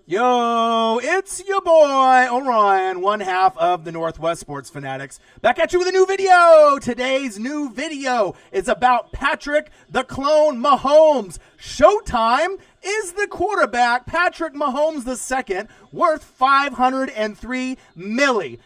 Yo, it's your boy, Orion, one half of the Northwest Sports Fanatics. Back at you with a new video. Today's new video is about Patrick the Clone Mahomes. Showtime is the quarterback, Patrick Mahomes II, worth $503 million.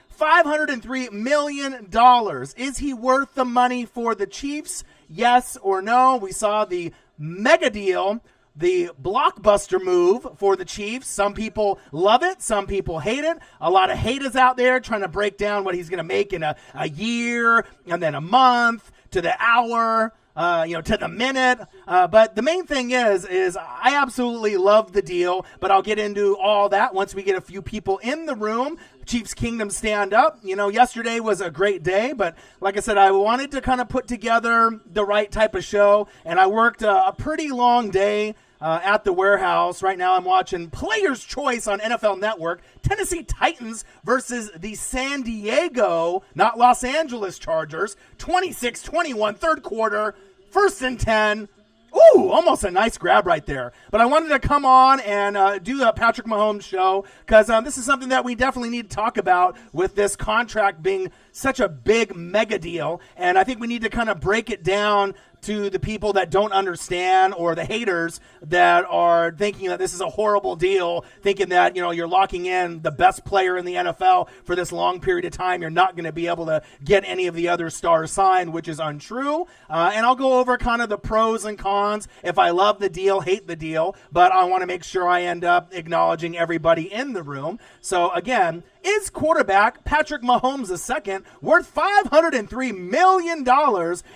Is he worth the money for the Chiefs? Yes or no? We saw the mega deal, the blockbuster move for the Chiefs. Some people love it. Some people hate it. A lot of haters out there trying to break down what he's going to make in a year and then a month to the hour, to the minute. But the main thing is I absolutely love the deal, but I'll get into all that once we get a few people in the room. Chiefs Kingdom stand up. Yesterday was a great day, but like I said, I wanted to kind of put together the right type of show, and I worked a pretty long day at the warehouse. Right now I'm watching Players' Choice on NFL Network. Tennessee Titans versus the San Diego, not Los Angeles Chargers. 26-21, third quarter, 1st and 10. Ooh, almost a nice grab right there. But I wanted to come on and do the Patrick Mahomes show because this is something that we definitely need to talk about with this contract being such a big mega deal. And I think we need to kind of break it down to the people that don't understand, or the haters that are thinking that this is a horrible deal, thinking that, you're locking in the best player in the NFL for this long period of time. You're not going to be able to get any of the other stars signed, which is untrue. And I'll go over kind of the pros and cons, if I love the deal, hate the deal, but I want to make sure I end up acknowledging everybody in the room. So again, is quarterback Patrick Mahomes II worth $503 million?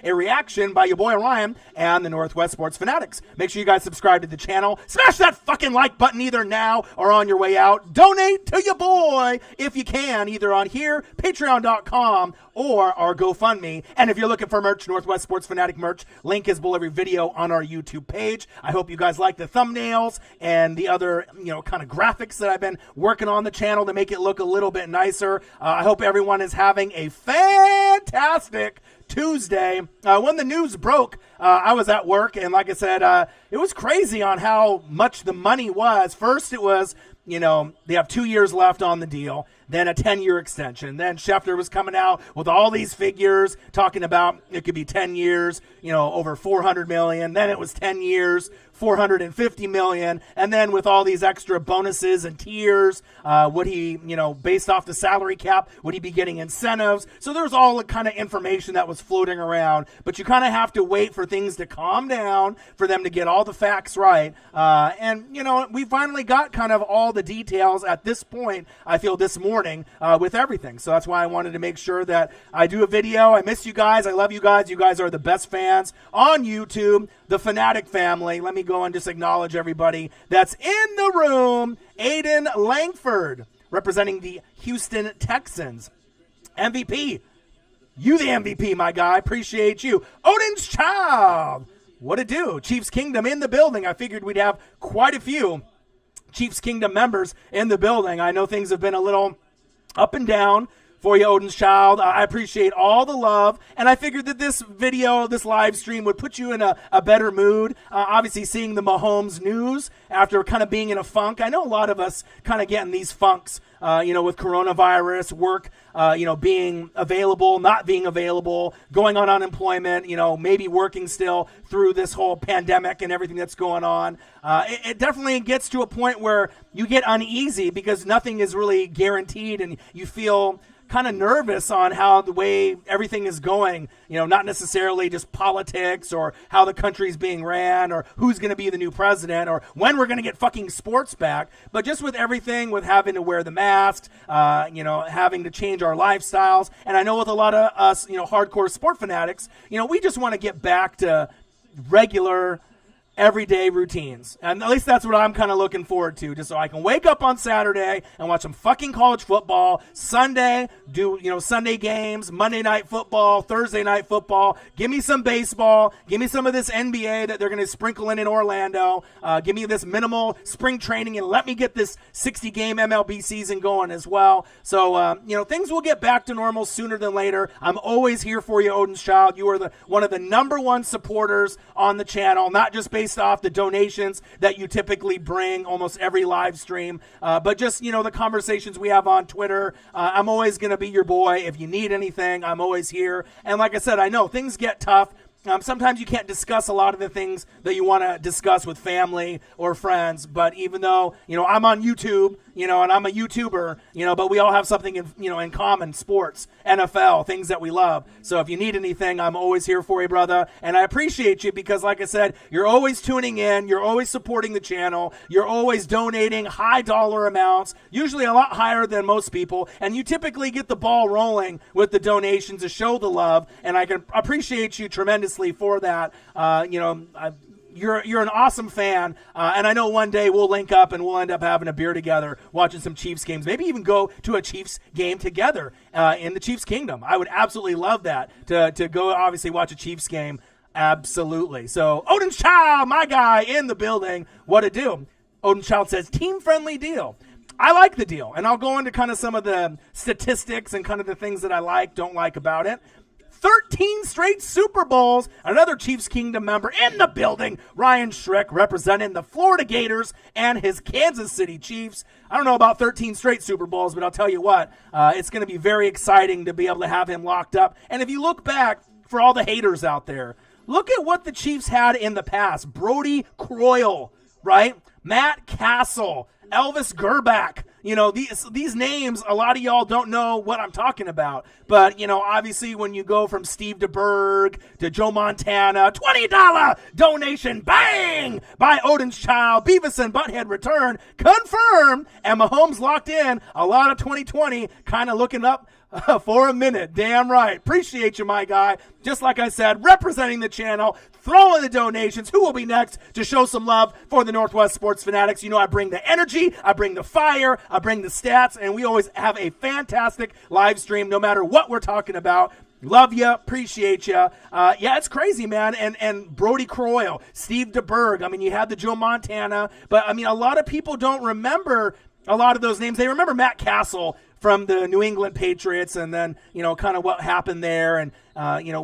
A reaction by your boy Orion and the Northwest Sports Fanatics. Make sure you guys subscribe to the channel. Smash that fucking like button either now or on your way out. Donate to your boy if you can, either on here, patreon.com, or our GoFundMe. And if you're looking for merch, Northwest Sports Fanatic merch, link is below every video on our YouTube page. I hope you guys like the thumbnails and the other, kind of graphics that I've been working on the channel to make it look a little bit nicer. I hope everyone is having a fantastic Tuesday. When the news broke, I was at work, and like I said, it was crazy on how much the money was. First, it was, they have 2 years left on the deal, then a 10-year extension. Then Schefter was coming out with all these figures, talking about it could be 10 years, over $400 million. Then it was 10 years, $450 million. And then with all these extra bonuses and tiers, would he, based off the salary cap, would he be getting incentives? So there was all the kind of information that was floating around. But you kind of have to wait for things to calm down, for them to get all the facts right. And we finally got kind of all the details at this point, I feel, this morning with everything. So that's why I wanted to make sure that I do a video. I miss you guys. I love you guys. You guys are the best fans on YouTube, the Fanatic family. Let me go and just acknowledge everybody that's in the room. Aiden Langford, representing the Houston Texans. MVP. You the MVP, my guy. Appreciate you. Odin's Child. What it do? Chiefs Kingdom in the building. I figured we'd have quite a few Chiefs Kingdom members in the building. I know things have been a little up and down for you, Odin's Child. I appreciate all the love, and I figured that this video, this live stream, would put you in a better mood. Obviously, seeing the Mahomes news after kind of being in a funk. I know a lot of us kind of get in these funks, with coronavirus, work, being available, not being available, going on unemployment, maybe working still through this whole pandemic and everything that's going on. It definitely gets to a point where you get uneasy because nothing is really guaranteed, and you feel kind of nervous on how the way everything is going, not necessarily just politics or how the country's being ran or who's going to be the new president or when we're going to get fucking sports back, but just with everything, with having to wear the mask, having to change our lifestyles. And I know with a lot of us, hardcore sport fanatics, we just want to get back to regular everyday routines. And at least that's what I'm kind of looking forward to, just so I can wake up on Saturday and watch some fucking college football. Sunday, do, Sunday games, Monday night football, Thursday night football. Give me some baseball. Give me some of this NBA that they're going to sprinkle in Orlando. Give me this minimal spring training and let me get this 60-game MLB season going as well. So, things will get back to normal sooner than later. I'm always here for you, Odin's Child. You are one of the number one supporters on the channel, not just based based off the donations that you typically bring almost every live stream. But just, the conversations we have on Twitter, I'm always going to be your boy. If you need anything, I'm always here. And like I said, I know things get tough. Sometimes you can't discuss a lot of the things that you want to discuss with family or friends. But even though, I'm on YouTube, and I'm a YouTuber, but we all have something in common: sports, NFL, things that we love. So if you need anything, I'm always here for you, brother. And I appreciate you because, like I said, you're always tuning in. You're always supporting the channel. You're always donating high dollar amounts, usually a lot higher than most people. And you typically get the ball rolling with the donations to show the love. And I can appreciate you tremendously for that. You're an awesome fan, and I know one day we'll link up and we'll end up having a beer together, watching some Chiefs games, maybe even go to a Chiefs game together in the Chiefs Kingdom. I would absolutely love that, to go obviously watch a Chiefs game, absolutely. So Odin's Child, my guy in the building, what to do? Odin's Child says, team-friendly deal. I like the deal, and I'll go into kind of some of the statistics and kind of the things that I like, don't like about it. 13 straight Super Bowls. Another Chiefs Kingdom member in the building. Ryan Schrick representing the Florida Gators and his Kansas City Chiefs. I don't know about 13 straight Super Bowls, but I'll tell you what, it's going to be very exciting to be able to have him locked up. And if you look back, for all the haters out there, look at what the Chiefs had in the past. Brody Croyle, right? Matt Castle, Elvis Gerback. These names, a lot of y'all don't know what I'm talking about. But, obviously when you go from Steve DeBerg to Joe Montana, $20 donation, bang, by Odin's Child, Beavis and Butthead return, confirmed, and Mahomes locked in. A lot of 2020 kind of looking up for a minute. Damn right. Appreciate you, my guy. Just like I said, representing the channel, throwing the donations. Who will be next to show some love for the Northwest Sports Fanatics? I bring the energy, I bring the fire, I bring the stats, and we always have a fantastic live stream no matter what we're talking about. Love you, appreciate you. Yeah, it's crazy, man. And Brody Croyle, Steve DeBerg. You had the Joe Montana, but a lot of people don't remember a lot of those names. They remember Matt Castle from the New England Patriots, and then, kind of what happened there and,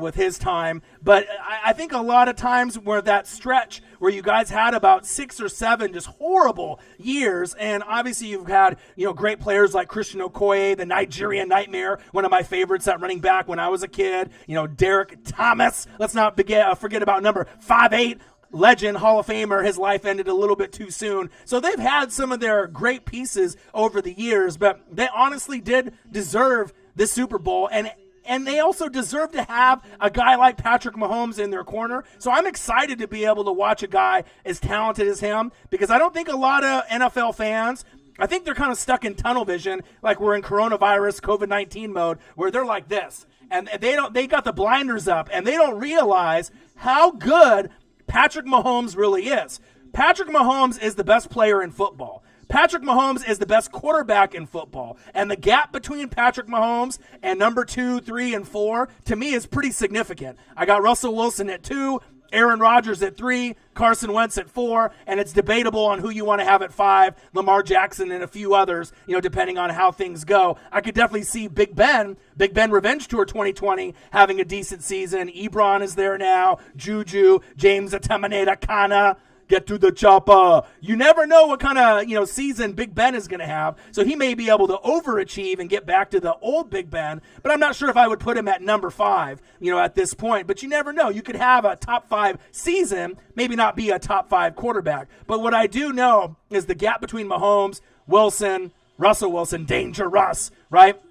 with his time. But I think a lot of times where that stretch where you guys had about 6 or 7 just horrible years, and obviously you've had, great players like Christian Okoye, the Nigerian Nightmare, one of my favorites at running back when I was a kid, Derek Thomas. Let's not forget about number 5'8", legend, Hall of Famer. His life ended a little bit too soon. So they've had some of their great pieces over the years, but they honestly did deserve this Super Bowl, and they also deserve to have a guy like Patrick Mahomes in their corner. So I'm excited to be able to watch a guy as talented as him, because I don't think a lot of NFL fans, I think they're kind of stuck in tunnel vision, like we're in coronavirus, COVID-19 mode, where they're like this, and they got the blinders up, and they don't realize how good Patrick Mahomes really is. Patrick Mahomes is the best player in football. Patrick Mahomes is the best quarterback in football. And the gap between Patrick Mahomes and number 2, 3, and 4, to me, is pretty significant. I got Russell Wilson at 2, Aaron Rodgers at 3, Carson Wentz at 4, and it's debatable on who you want to have at 5, Lamar Jackson and a few others, depending on how things go. I could definitely see Big Ben Revenge Tour 2020 having a decent season. Ebron is there now, Juju, James Atamaneda, Kana. Get to the chopper. You never know what kind of, season Big Ben is going to have. So he may be able to overachieve and get back to the old Big Ben. But I'm not sure if I would put him at number 5, at this point. But you never know. You could have a top 5 season, maybe not be a top 5 quarterback. But what I do know is the gap between Mahomes, Wilson, Russell Wilson, Danger Russ, right?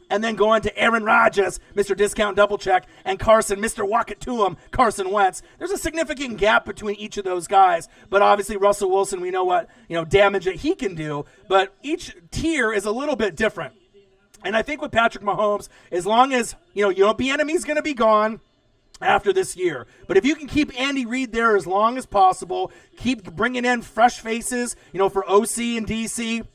And then going to Aaron Rodgers, Mr. Discount Double Check, and Carson, Mr. Walk It To Him, Carson Wentz. There's a significant gap between each of those guys. But obviously Russell Wilson, we know what damage that he can do. But each tier is a little bit different. And I think with Patrick Mahomes, as long as Bieniemy's going to be gone after this year. But if you can keep Andy Reid there as long as possible, keep bringing in fresh faces, for OC and DC,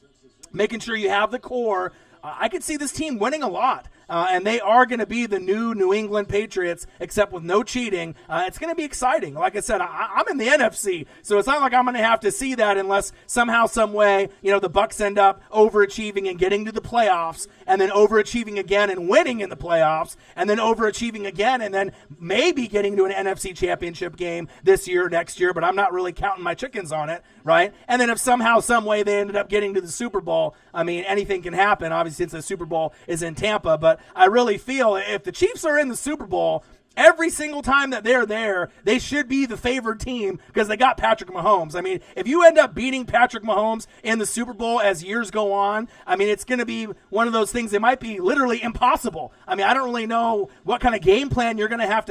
making sure you have the core, I could see this team winning a lot. and they are going to be the New England Patriots, except with no cheating. It's going to be exciting. Like I said, I'm in the NFC, so it's not like I'm going to have to see that unless somehow, some way, the Bucs end up overachieving and getting to the playoffs, and then overachieving again and winning in the playoffs, and then overachieving again, and then maybe getting to an NFC Championship game this year, next year, but I'm not really counting my chickens on it, right? And then if somehow, some way they ended up getting to the Super Bowl, I mean, anything can happen, obviously, since the Super Bowl is in Tampa, but I really feel if the Chiefs are in the Super Bowl, every single time that they're there, they should be the favored team because they got Patrick Mahomes. I mean, if you end up beating Patrick Mahomes in the Super Bowl as years go on, I mean, it's going to be one of those things that might be literally impossible. I mean, I don't really know what kind of game plan you're going to have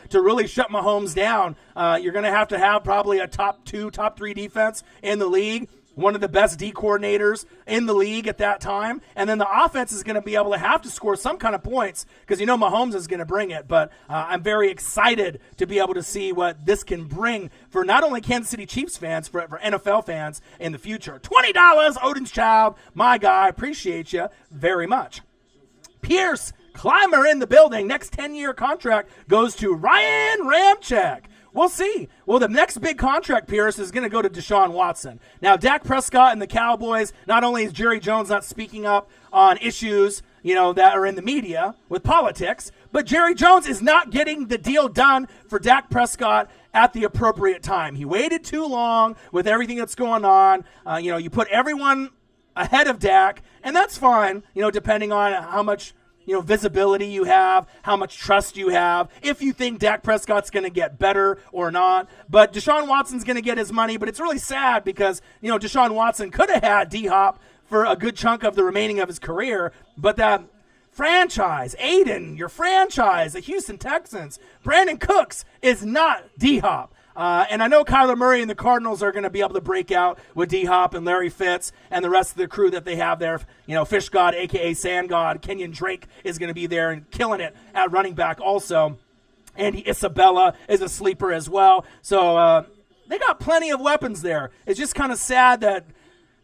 to really shut Mahomes down. You're going to have probably a top 2, top 3 defense in the league. One of the best D coordinators in the league at that time. And then the offense is going to be able to have to score some kind of points because Mahomes is going to bring it. But I'm very excited to be able to see what this can bring for not only Kansas City Chiefs fans, for NFL fans in the future. $20, Odin's Child, my guy. Appreciate you very much. Pierce Clymer in the building. Next 10-year contract goes to Ryan Ramczyk. We'll see. Well, the next big contract, Pierce, is going to go to Deshaun Watson. Now, Dak Prescott and the Cowboys, not only is Jerry Jones not speaking up on issues, that are in the media with politics, but Jerry Jones is not getting the deal done for Dak Prescott at the appropriate time. He waited too long with everything that's going on. You put everyone ahead of Dak, and that's fine, depending on how much visibility you have, how much trust you have, if you think Dak Prescott's going to get better or not. But Deshaun Watson's going to get his money, but it's really sad because, Deshaun Watson could have had D-Hop for a good chunk of the remaining of his career, but that franchise, Aiden, your franchise, the Houston Texans, Brandon Cooks is not D-Hop. And I know Kyler Murray and the Cardinals are going to be able to break out with D-Hop and Larry Fitz and the rest of the crew that they have there. Fish God, a.k.a. Sand God, Kenyon Drake is going to be there and killing it at running back also. Andy Isabella is a sleeper as well. So they got plenty of weapons there. It's just kind of sad that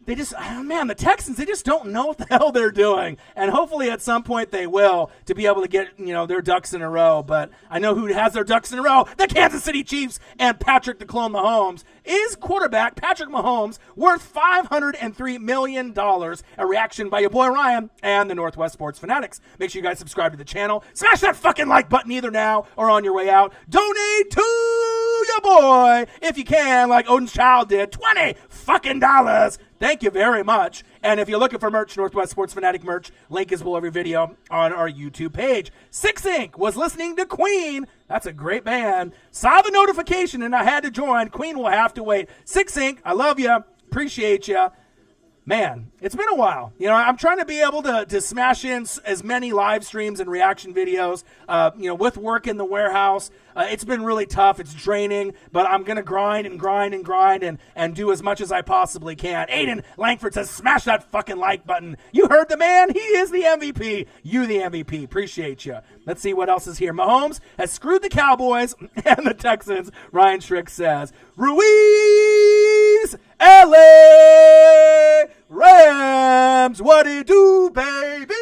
the Texans, they just don't know what the hell they're doing. And hopefully at some point they will to be able to get, their ducks in a row. But I know who has their ducks in a row. The Kansas City Chiefs and Patrick the Clone Mahomes. Is quarterback Patrick Mahomes worth $503 million? A reaction by your boy Ryan and the Northwest Sports Fanatics. Make sure you guys subscribe to the channel. Smash that fucking like button either now or on your way out. Donate to your boy if you can, like Odin's Child did. $20 fucking dollars. Thank you very much. And if you're looking for merch, Northwest Sports Fanatic merch, link is below every video on our YouTube page. 6 Inc. was listening to Queen. That's a great band. Saw the notification and I had to join. Queen will have to wait. 6 Inc. I love you. Appreciate you. Man, it's been a while. I'm trying to be able to smash in as many live streams and reaction videos, with work in the warehouse. It's been really tough. It's draining, but I'm going to grind and do as much as I possibly can. Aiden Langford says, smash that fucking like button. You heard the man. He is the MVP. You the MVP. Appreciate you. Let's see what else is here. Mahomes has screwed the Cowboys and the Texans, Ryan Schrick says. Ruiz, L.A. Rams, what it do, baby?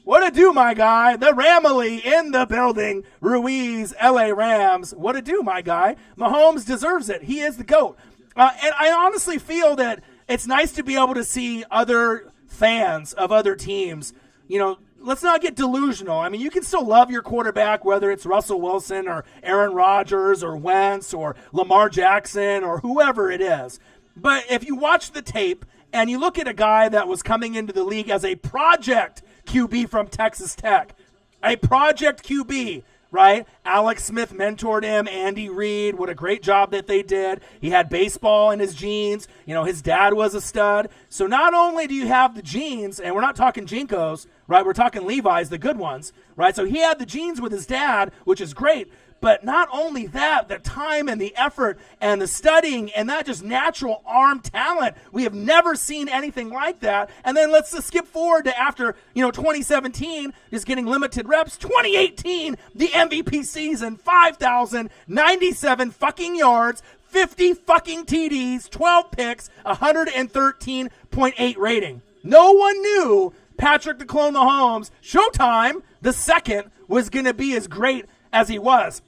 What it do, my guy? The Ramily in the building. Ruiz, L.A. Rams, what it do, my guy? Mahomes deserves it. He is the GOAT. And I honestly feel that it's nice to be able to see other fans of other teams, let's not get delusional. I mean, you can still love your quarterback, whether it's Russell Wilson or Aaron Rodgers or Wentz or Lamar Jackson or whoever it is. But if you watch the tape and you look at a guy that was coming into the league as a project QB from Texas Tech, a project QB, right? Alex Smith mentored him, Andy Reid, what a great job that they did. He had baseball in his genes. His dad was a stud. So not only do you have the genes, and we're not talking Jinkos, right? We're talking Levi's, the good ones, right? So he had the genes with his dad, which is great. But not only that, the time and the effort and the studying and that just natural arm talent. We have never seen anything like that. And then let's just skip forward to after, 2017, just getting limited reps. 2018, the MVP season, 5,097 fucking yards, 50 fucking TDs, 12 picks, 113.8 rating. No one knew Patrick the Clone Mahomes, Showtime, the second, was going to be as great as he was.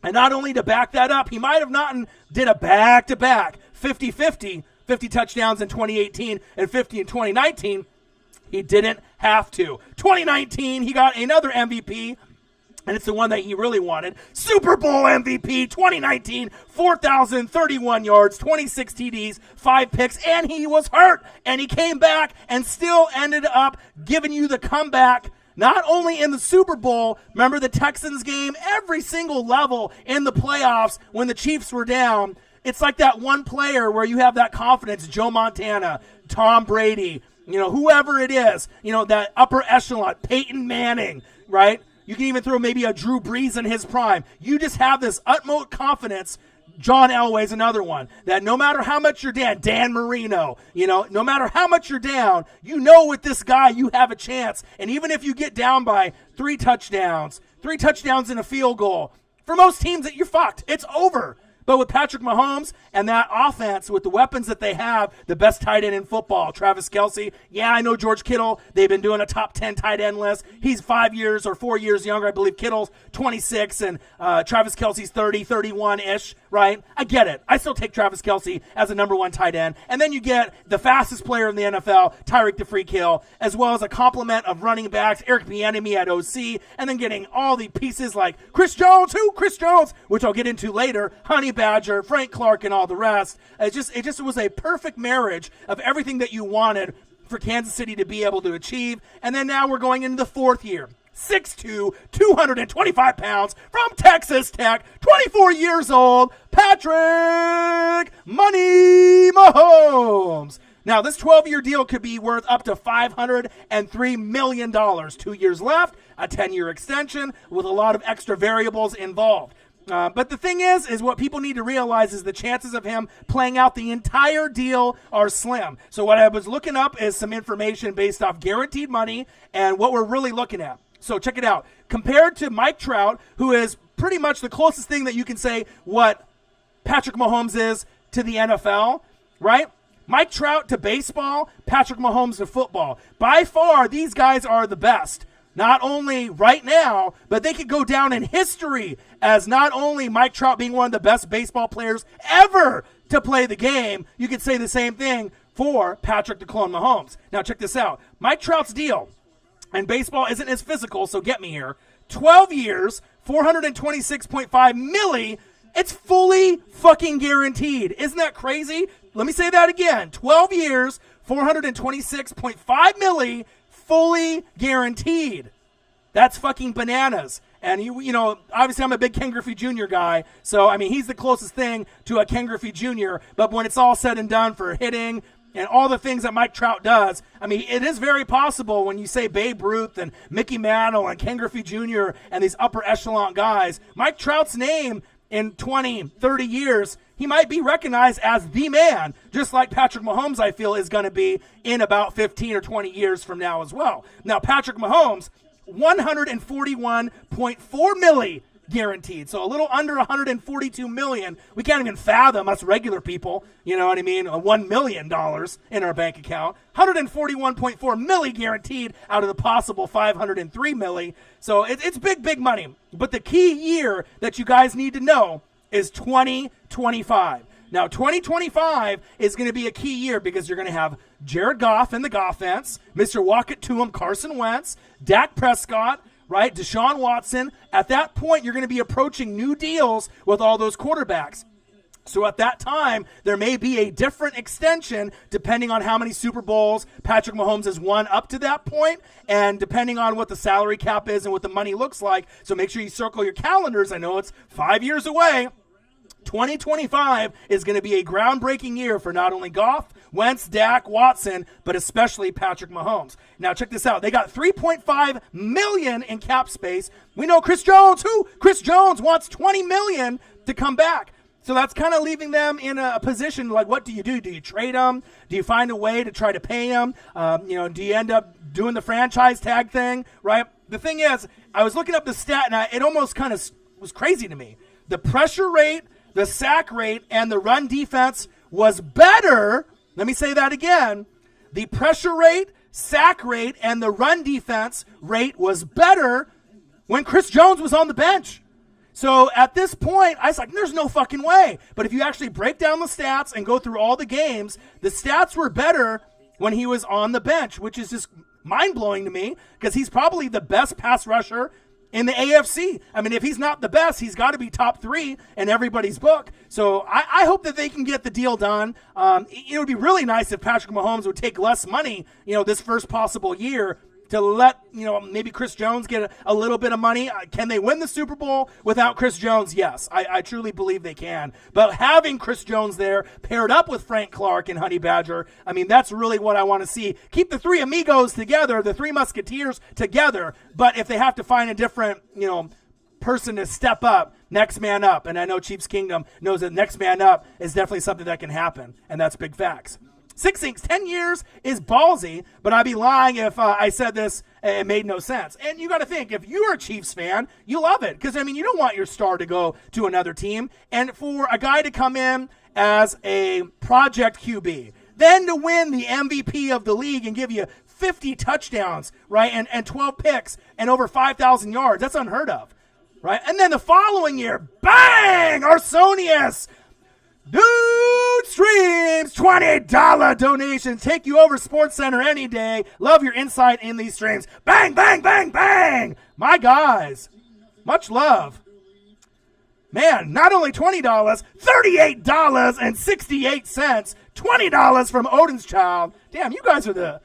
And not only to back that up, he might have not did a back-to-back 50-50, 50 touchdowns in 2018 and 50 in 2019. He didn't have to. 2019, he got another MVP, and it's the one that he really wanted. Super Bowl MVP 2019, 4,031 yards, 26 TDs, 5 picks, and he was hurt. And he came back and still ended up giving you the comeback. Not only in the Super Bowl, remember the Texans game, every single level in the playoffs when the Chiefs were down. It's like that one player where you have that confidence, Joe Montana, Tom Brady, whoever it is, that upper echelon, Peyton Manning, right? You can even throw maybe a Drew Brees in his prime. You just have this utmost confidence. John Elway's another one, that no matter how much you're down, Dan Marino, no matter how much you're down, with this guy you have a chance. And even if you get down by 3 touchdowns and a field goal, for most teams that you're fucked. It's over. But with Patrick Mahomes and that offense, with the weapons that they have, the best tight end in football, Travis Kelce. Yeah, I know George Kittle. They've been doing a top 10 tight end list. He's 5 years or 4 years younger. I believe Kittle's 26 and Travis Kelce's 30, 31-ish, right? I get it. I still take Travis Kelce as a number 1 tight end. And then you get the fastest player in the NFL, Tyreek the Freak Hill, as well as a complement of running backs, Eric Bieniemy at OC, and then getting all the pieces like Chris Jones, which I'll get into later, Honey Badger, Frank Clark, and all the rest. It just was a perfect marriage of everything that you wanted for Kansas City to be able to achieve. And then now we're going into the 4th year. 6'2", 225 pounds, from Texas Tech, 24 years old, Patrick Money Mahomes. Now, this 12-year deal could be worth up to $503 million. 2 years left, a 10-year extension with a lot of extra variables involved. But the thing is what people need to realize is the chances of him playing out the entire deal are slim. So what I was looking up is some information based off guaranteed money and what we're really looking at. So check it out. Compared to Mike Trout, who is pretty much the closest thing that you can say what Patrick Mahomes is to the NFL, right? Mike Trout to baseball, Patrick Mahomes to football. By far, these guys are the best. Not only right now, but they could go down in history as not only Mike Trout being one of the best baseball players ever to play the game, you could say the same thing for Patrick the Clone Mahomes. Now check this out. Mike Trout's deal, and baseball isn't as physical, so get me here. 12 years, $426.5 milli. It's fully fucking guaranteed. Isn't that crazy? Let me say that again. 12 years, $426.5 milli. Fully guaranteed. That's fucking bananas. And obviously I'm a big Ken Griffey Jr. guy, so he's the closest thing to a Ken Griffey Jr. But when it's all said and done for hitting and all the things that Mike Trout does, it is very possible when you say Babe Ruth and Mickey Mantle and Ken Griffey Jr. and these upper echelon guys, Mike Trout's name in 20, 30 years, he might be recognized as the man, just like Patrick Mahomes, I feel, is going to be in about 15 or 20 years from now as well. Now, Patrick Mahomes, $141.4 milli guaranteed, so a little under $142 million. We can't even fathom, us regular people, $1 million in our bank account. $141.4 milli guaranteed out of the possible $503 milli. So it's big money. But the key year that you guys need to know is 2025. Now, 2025 is going to be a key year because you're going to have Jared Goff in the Goffense, Mr. Walk It To Him, Carson Wentz, Dak Prescott, right, Deshaun Watson. At that point, you're going to be approaching new deals with all those quarterbacks. So at that time, there may be a different extension depending on how many Super Bowls Patrick Mahomes has won up to that point, and depending on what the salary cap is and what the money looks like. So make sure you circle your calendars. I know it's 5 years away. 2025 is going to be a groundbreaking year for not only Goff, Wentz, Dak, Watson, but especially Patrick Mahomes. Now check this out. They got $3.5 million in cap space. We know Chris Jones wants $20 million to come back. So that's kind of leaving them in a position like, what do? Do you trade them? Do you find a way to try to pay them? Do you end up doing the franchise tag thing, right? The thing is, I was looking up the stat, and it almost kind of was crazy to me. The pressure rate, the sack rate, and the run defense was better. Let me say that again. The pressure rate, sack rate and the run defense rate was better when Chris Jones was on the bench. So at this point, I was like, there's no fucking way. But if you actually break down the stats and go through all the games, the stats were better when he was on the bench, which is just mind-blowing to me because he's probably the best pass rusher in the AFC. I mean, if he's not the best, he's got to be top 3 in everybody's book. So I hope that they can get the deal done. It would be really nice if Patrick Mahomes would take less money, this first possible year to let, maybe Chris Jones get a little bit of money. Can they win the Super Bowl without Chris Jones? Yes, I truly believe they can. But having Chris Jones there paired up with Frank Clark and Honey Badger, I mean, that's really what I want to see. Keep the three amigos together, the three musketeers together. But if they have to find a different, person to step up, next man up. And I know Chiefs Kingdom knows that next man up is definitely something that can happen. And that's big facts. 6 Inks, 10 years is ballsy, but I'd be lying if I said this and it made no sense. And you got to think, if you're a Chiefs fan, you love it. Because, you don't want your star to go to another team. And for a guy to come in as a project QB, then to win the MVP of the league and give you 50 touchdowns, right, and 12 picks and over 5,000 yards, that's unheard of, right? And then the following year, bang, Arsonius, Dude Streams, $20 donation. Take you over Sports Center any day. Love your insight in these streams. Bang, bang, bang, bang. My guys, much love. Man, not only $20, $38.68. $20 from Odin's Child. Damn, you guys are the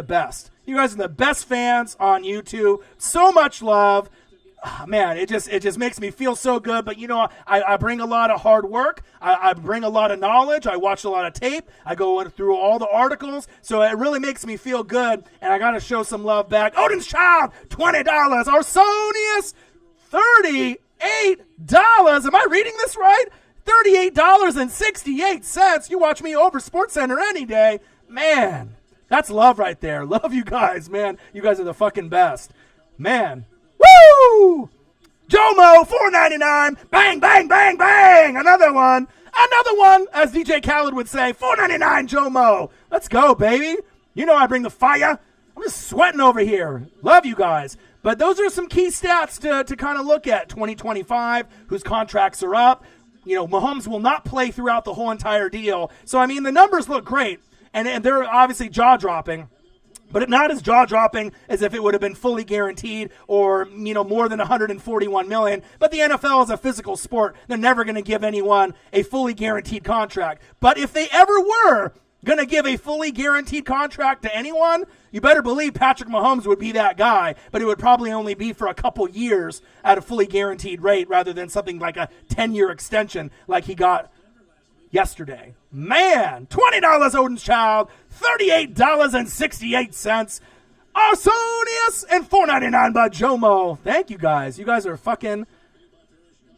best. You guys are the best fans on YouTube. So much love. Oh, man, it just makes me feel so good. But, I bring a lot of hard work. I bring a lot of knowledge. I watch a lot of tape. I go through all the articles. So it really makes me feel good. And I got to show some love back. Odin's Child, $20. Arsonius, $38. Am I reading this right? $38.68. You watch me over Sports Center any day. Man, that's love right there. Love you guys, man. You guys are the fucking best. Man. Woo! Jomo, $4.99. Bang, bang, bang, bang. Another one, as DJ Khaled would say, $4.99, Jomo. Let's go, baby. I bring the fire. I'm just sweating over here. Love you guys. But those are some key stats to kind of look at. 2025, whose contracts are up. Mahomes will not play throughout the whole entire deal. So, the numbers look great. And they're obviously jaw-dropping. But not as jaw-dropping as if it would have been fully guaranteed or, more than $141 million. But the NFL is a physical sport. They're never going to give anyone a fully guaranteed contract. But if they ever were going to give a fully guaranteed contract to anyone, you better believe Patrick Mahomes would be that guy. But it would probably only be for a couple years at a fully guaranteed rate rather than something like a 10-year extension like he got yesterday. Man, $20 Odin's Child, $38.68. Arsonius, and $4.99 by Jomo. Thank you guys. You guys are fucking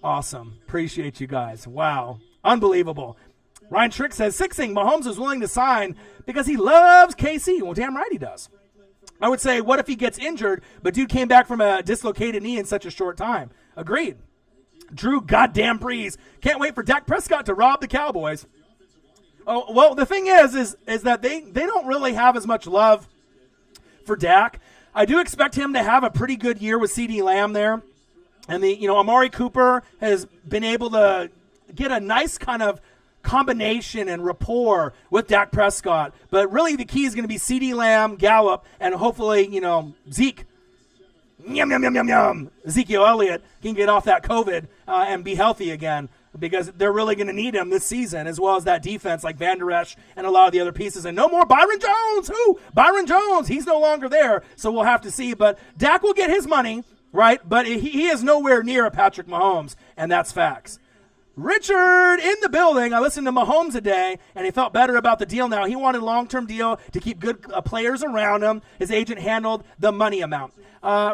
awesome. Appreciate you guys. Wow. Unbelievable. Ryan Trick says, Sixing, Mahomes is willing to sign because he loves KC. Well, damn right he does. I would say, what if he gets injured, but dude came back from a dislocated knee in such a short time? Agreed. Drew goddamn Breeze. Can't wait for Dak Prescott to rob the Cowboys. Oh, well, the thing is that they don't really have as much love for Dak. I do expect him to have a pretty good year with CeeDee Lamb there. And Amari Cooper has been able to get a nice kind of combination and rapport with Dak Prescott. But really the key is going to be CeeDee Lamb, Gallup, and hopefully, Zeke. Yum, yum, yum, yum, yum. Ezekiel Elliott can get off that COVID and be healthy again, because they're really going to need him this season, as well as that defense like Van Der Esch and a lot of the other pieces. And no more Byron Jones. Who? Byron Jones. He's no longer there, so we'll have to see. But Dak will get his money, right? But he is nowhere near a Patrick Mahomes, and that's facts. Richard in the building. I listened to Mahomes today, and he felt better about the deal now. He wanted a long-term deal to keep good players around him. His agent handled the money amount.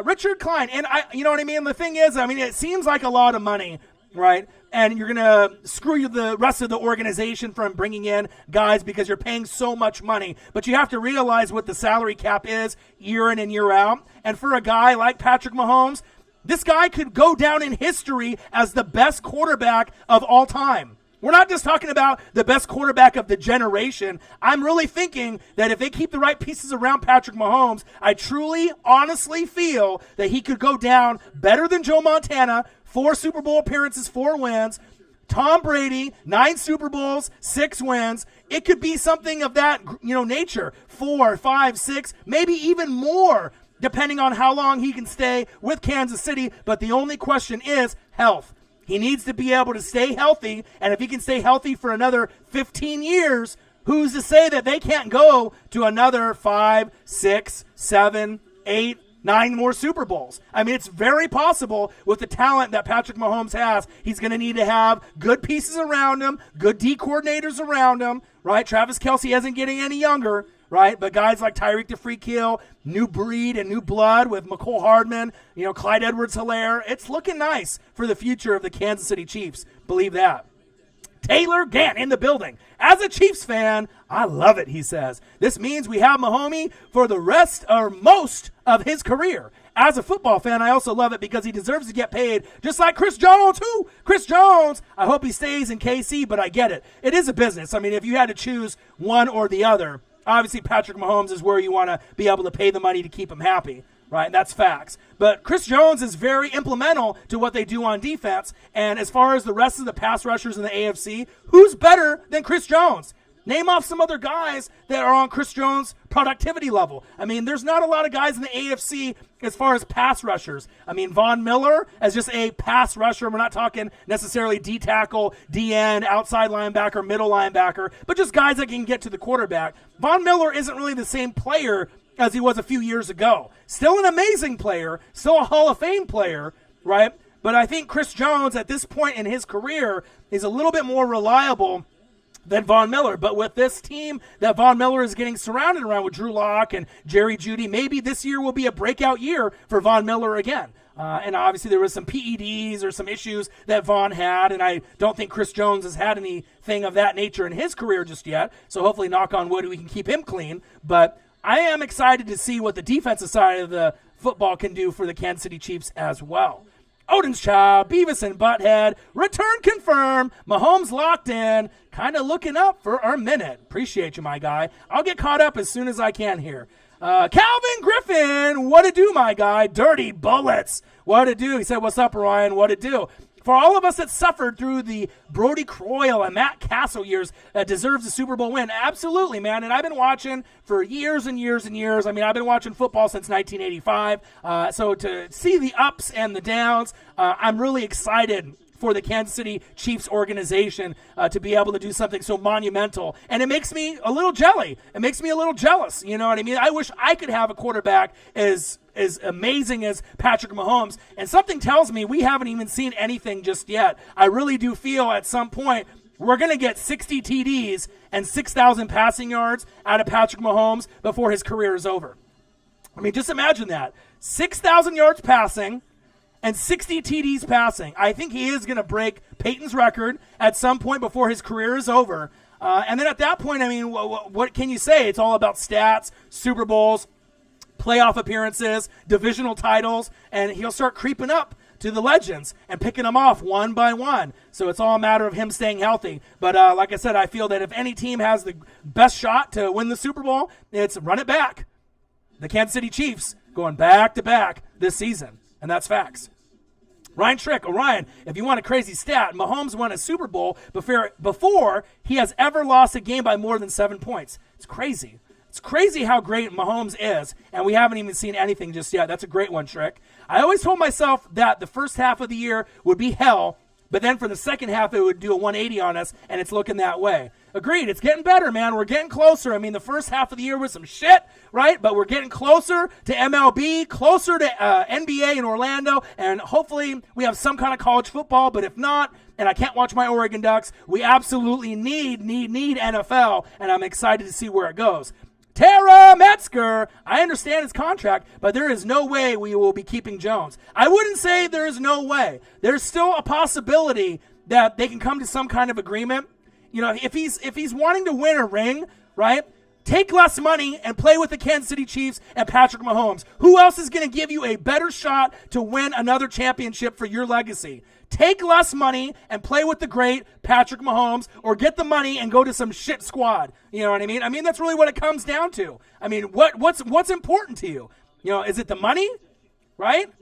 Richard Klein, and you know what I mean? The thing is, it seems like a lot of money, right? And you're going to screw the rest of the organization from bringing in guys because you're paying so much money. But you have to realize what the salary cap is year in and year out. And for a guy like Patrick Mahomes, this guy could go down in history as the best quarterback of all time. We're not just talking about the best quarterback of the generation. I'm really thinking that if they keep the right pieces around Patrick Mahomes, I truly, honestly feel that he could go down better than Joe Montana. 4 Super Bowl appearances, 4 wins. Tom Brady, 9 Super Bowls, 6 wins. It could be something of that, nature. 4, 5, 6, maybe even more, depending on how long he can stay with Kansas City. But the only question is health. He needs to be able to stay healthy, and if he can stay healthy for another 15 years, who's to say that they can't go to another 5, 6, 7, 8, 9 more Super Bowls? I mean, it's very possible with the talent that Patrick Mahomes has. He's going to need to have good pieces around him, good D coordinators around him, right? Travis Kelce isn't getting any younger, right? But guys like Tyreek the Freak Hill, new breed and new blood with McCole Hardman, Clyde Edwards-Helaire. It's looking nice for the future of the Kansas City Chiefs. Believe that. Taylor Gant in the building. As a Chiefs fan, I love it, he says. This means we have Mahomes for the rest or most of his career. As a football fan, I also love it because he deserves to get paid just like Chris Jones. Who? Chris Jones. I hope he stays in KC, but I get it. It is a business. I mean, if you had to choose one or the other, obviously Patrick Mahomes is where you want to be able to pay the money to keep him happy. Right, that's facts. But Chris Jones is very implemental to what they do on defense. And as far as the rest of the pass rushers in the AFC, who's better than Chris Jones? Name off some other guys that are on Chris Jones' productivity level. I mean, there's not a lot of guys in the AFC as far as pass rushers. I mean, Von Miller as just a pass rusher. We're not talking necessarily D-tackle, D-end, outside linebacker, middle linebacker, but just guys that can get to the quarterback. Von Miller isn't really the same player as he was a few years ago. Still an amazing player, still a Hall of Fame player, right? But I think Chris Jones at this point in his career is a little bit more reliable than Von Miller. But with this team that Von Miller is getting surrounded around with Drew Lock and Jerry Jeudy, maybe this year will be a breakout year for Von Miller again. And obviously there was some PEDs or some issues that Von had, and I don't think Chris Jones has had anything of that nature in his career just yet. So hopefully, knock on wood, we can keep him clean. But I am excited to see what the defensive side of the football can do for the Kansas City Chiefs as well. Odin's Child, Beavis and Butthead, return confirmed, Mahomes locked in, kind of looking up for our minute. Appreciate you, my guy. I'll get caught up as soon as I can here. Calvin Griffin, what it do, my guy? Dirty Bullets, what it do? He said, what's up, Ryan? What it do? For all of us that suffered through the Brody Croyle and Matt Castle years that deserves a Super Bowl win, absolutely, man. And I've been watching for years and years and years. I mean, I've been watching football since 1985. So to see the ups and the downs, I'm really excited for the Kansas City Chiefs organization to be able to do something so monumental. And it makes me a little jelly. It makes me a little jealous. You know what I mean? I wish I could have a quarterback as amazing as Patrick Mahomes. And something tells me we haven't even seen anything just yet. I really do feel at some point we're going to get 60 TDs and 6,000 passing yards out of Patrick Mahomes before his career is over. I mean, just imagine that. 6,000 yards passing and 60 TDs passing. I think he is going to break Peyton's record at some point before his career is over. And then at that point, I mean, what can you say? It's all about stats, Super Bowls, playoff appearances, divisional titles, and he'll start creeping up to the legends and picking them off one by one. So it's all a matter of him staying healthy. But like I said, I feel that if any team has the best shot to win the Super Bowl, it's run it back. The Kansas City Chiefs going back to back this season, and that's facts. Ryan Schrick, Orion, if you want a crazy stat, Mahomes won a Super Bowl before he has ever lost a game by more than 7 points. It's crazy. It's crazy how great Mahomes is, and we haven't even seen anything just yet. That's a great one, Schrick. I always told myself that the first half of the year would be hell, but then for the second half, it would do a 180 on us, and it's looking that way. Agreed. It's getting better, man. We're getting closer. I mean, the first half of the year was some shit, right? But we're getting closer to MLB, closer to NBA in Orlando, and hopefully we have some kind of college football. But if not, and I can't watch my Oregon Ducks, we absolutely need NFL, and I'm excited to see where it goes. Tara Metzger, I understand his contract, but there is no way we will be keeping Jones. I wouldn't say there is no way. There's still a possibility that they can come to some kind of agreement. You know, if he's wanting to win a ring, right? Take less money and play with the Kansas City Chiefs and Patrick Mahomes. Who else is going to give you a better shot to win another championship for your legacy? Take less money and play with the great Patrick Mahomes, or get the money and go to some shit squad. You know what I mean? I mean, that's really what it comes down to. I mean, what's important to you? You know, is it the money, right?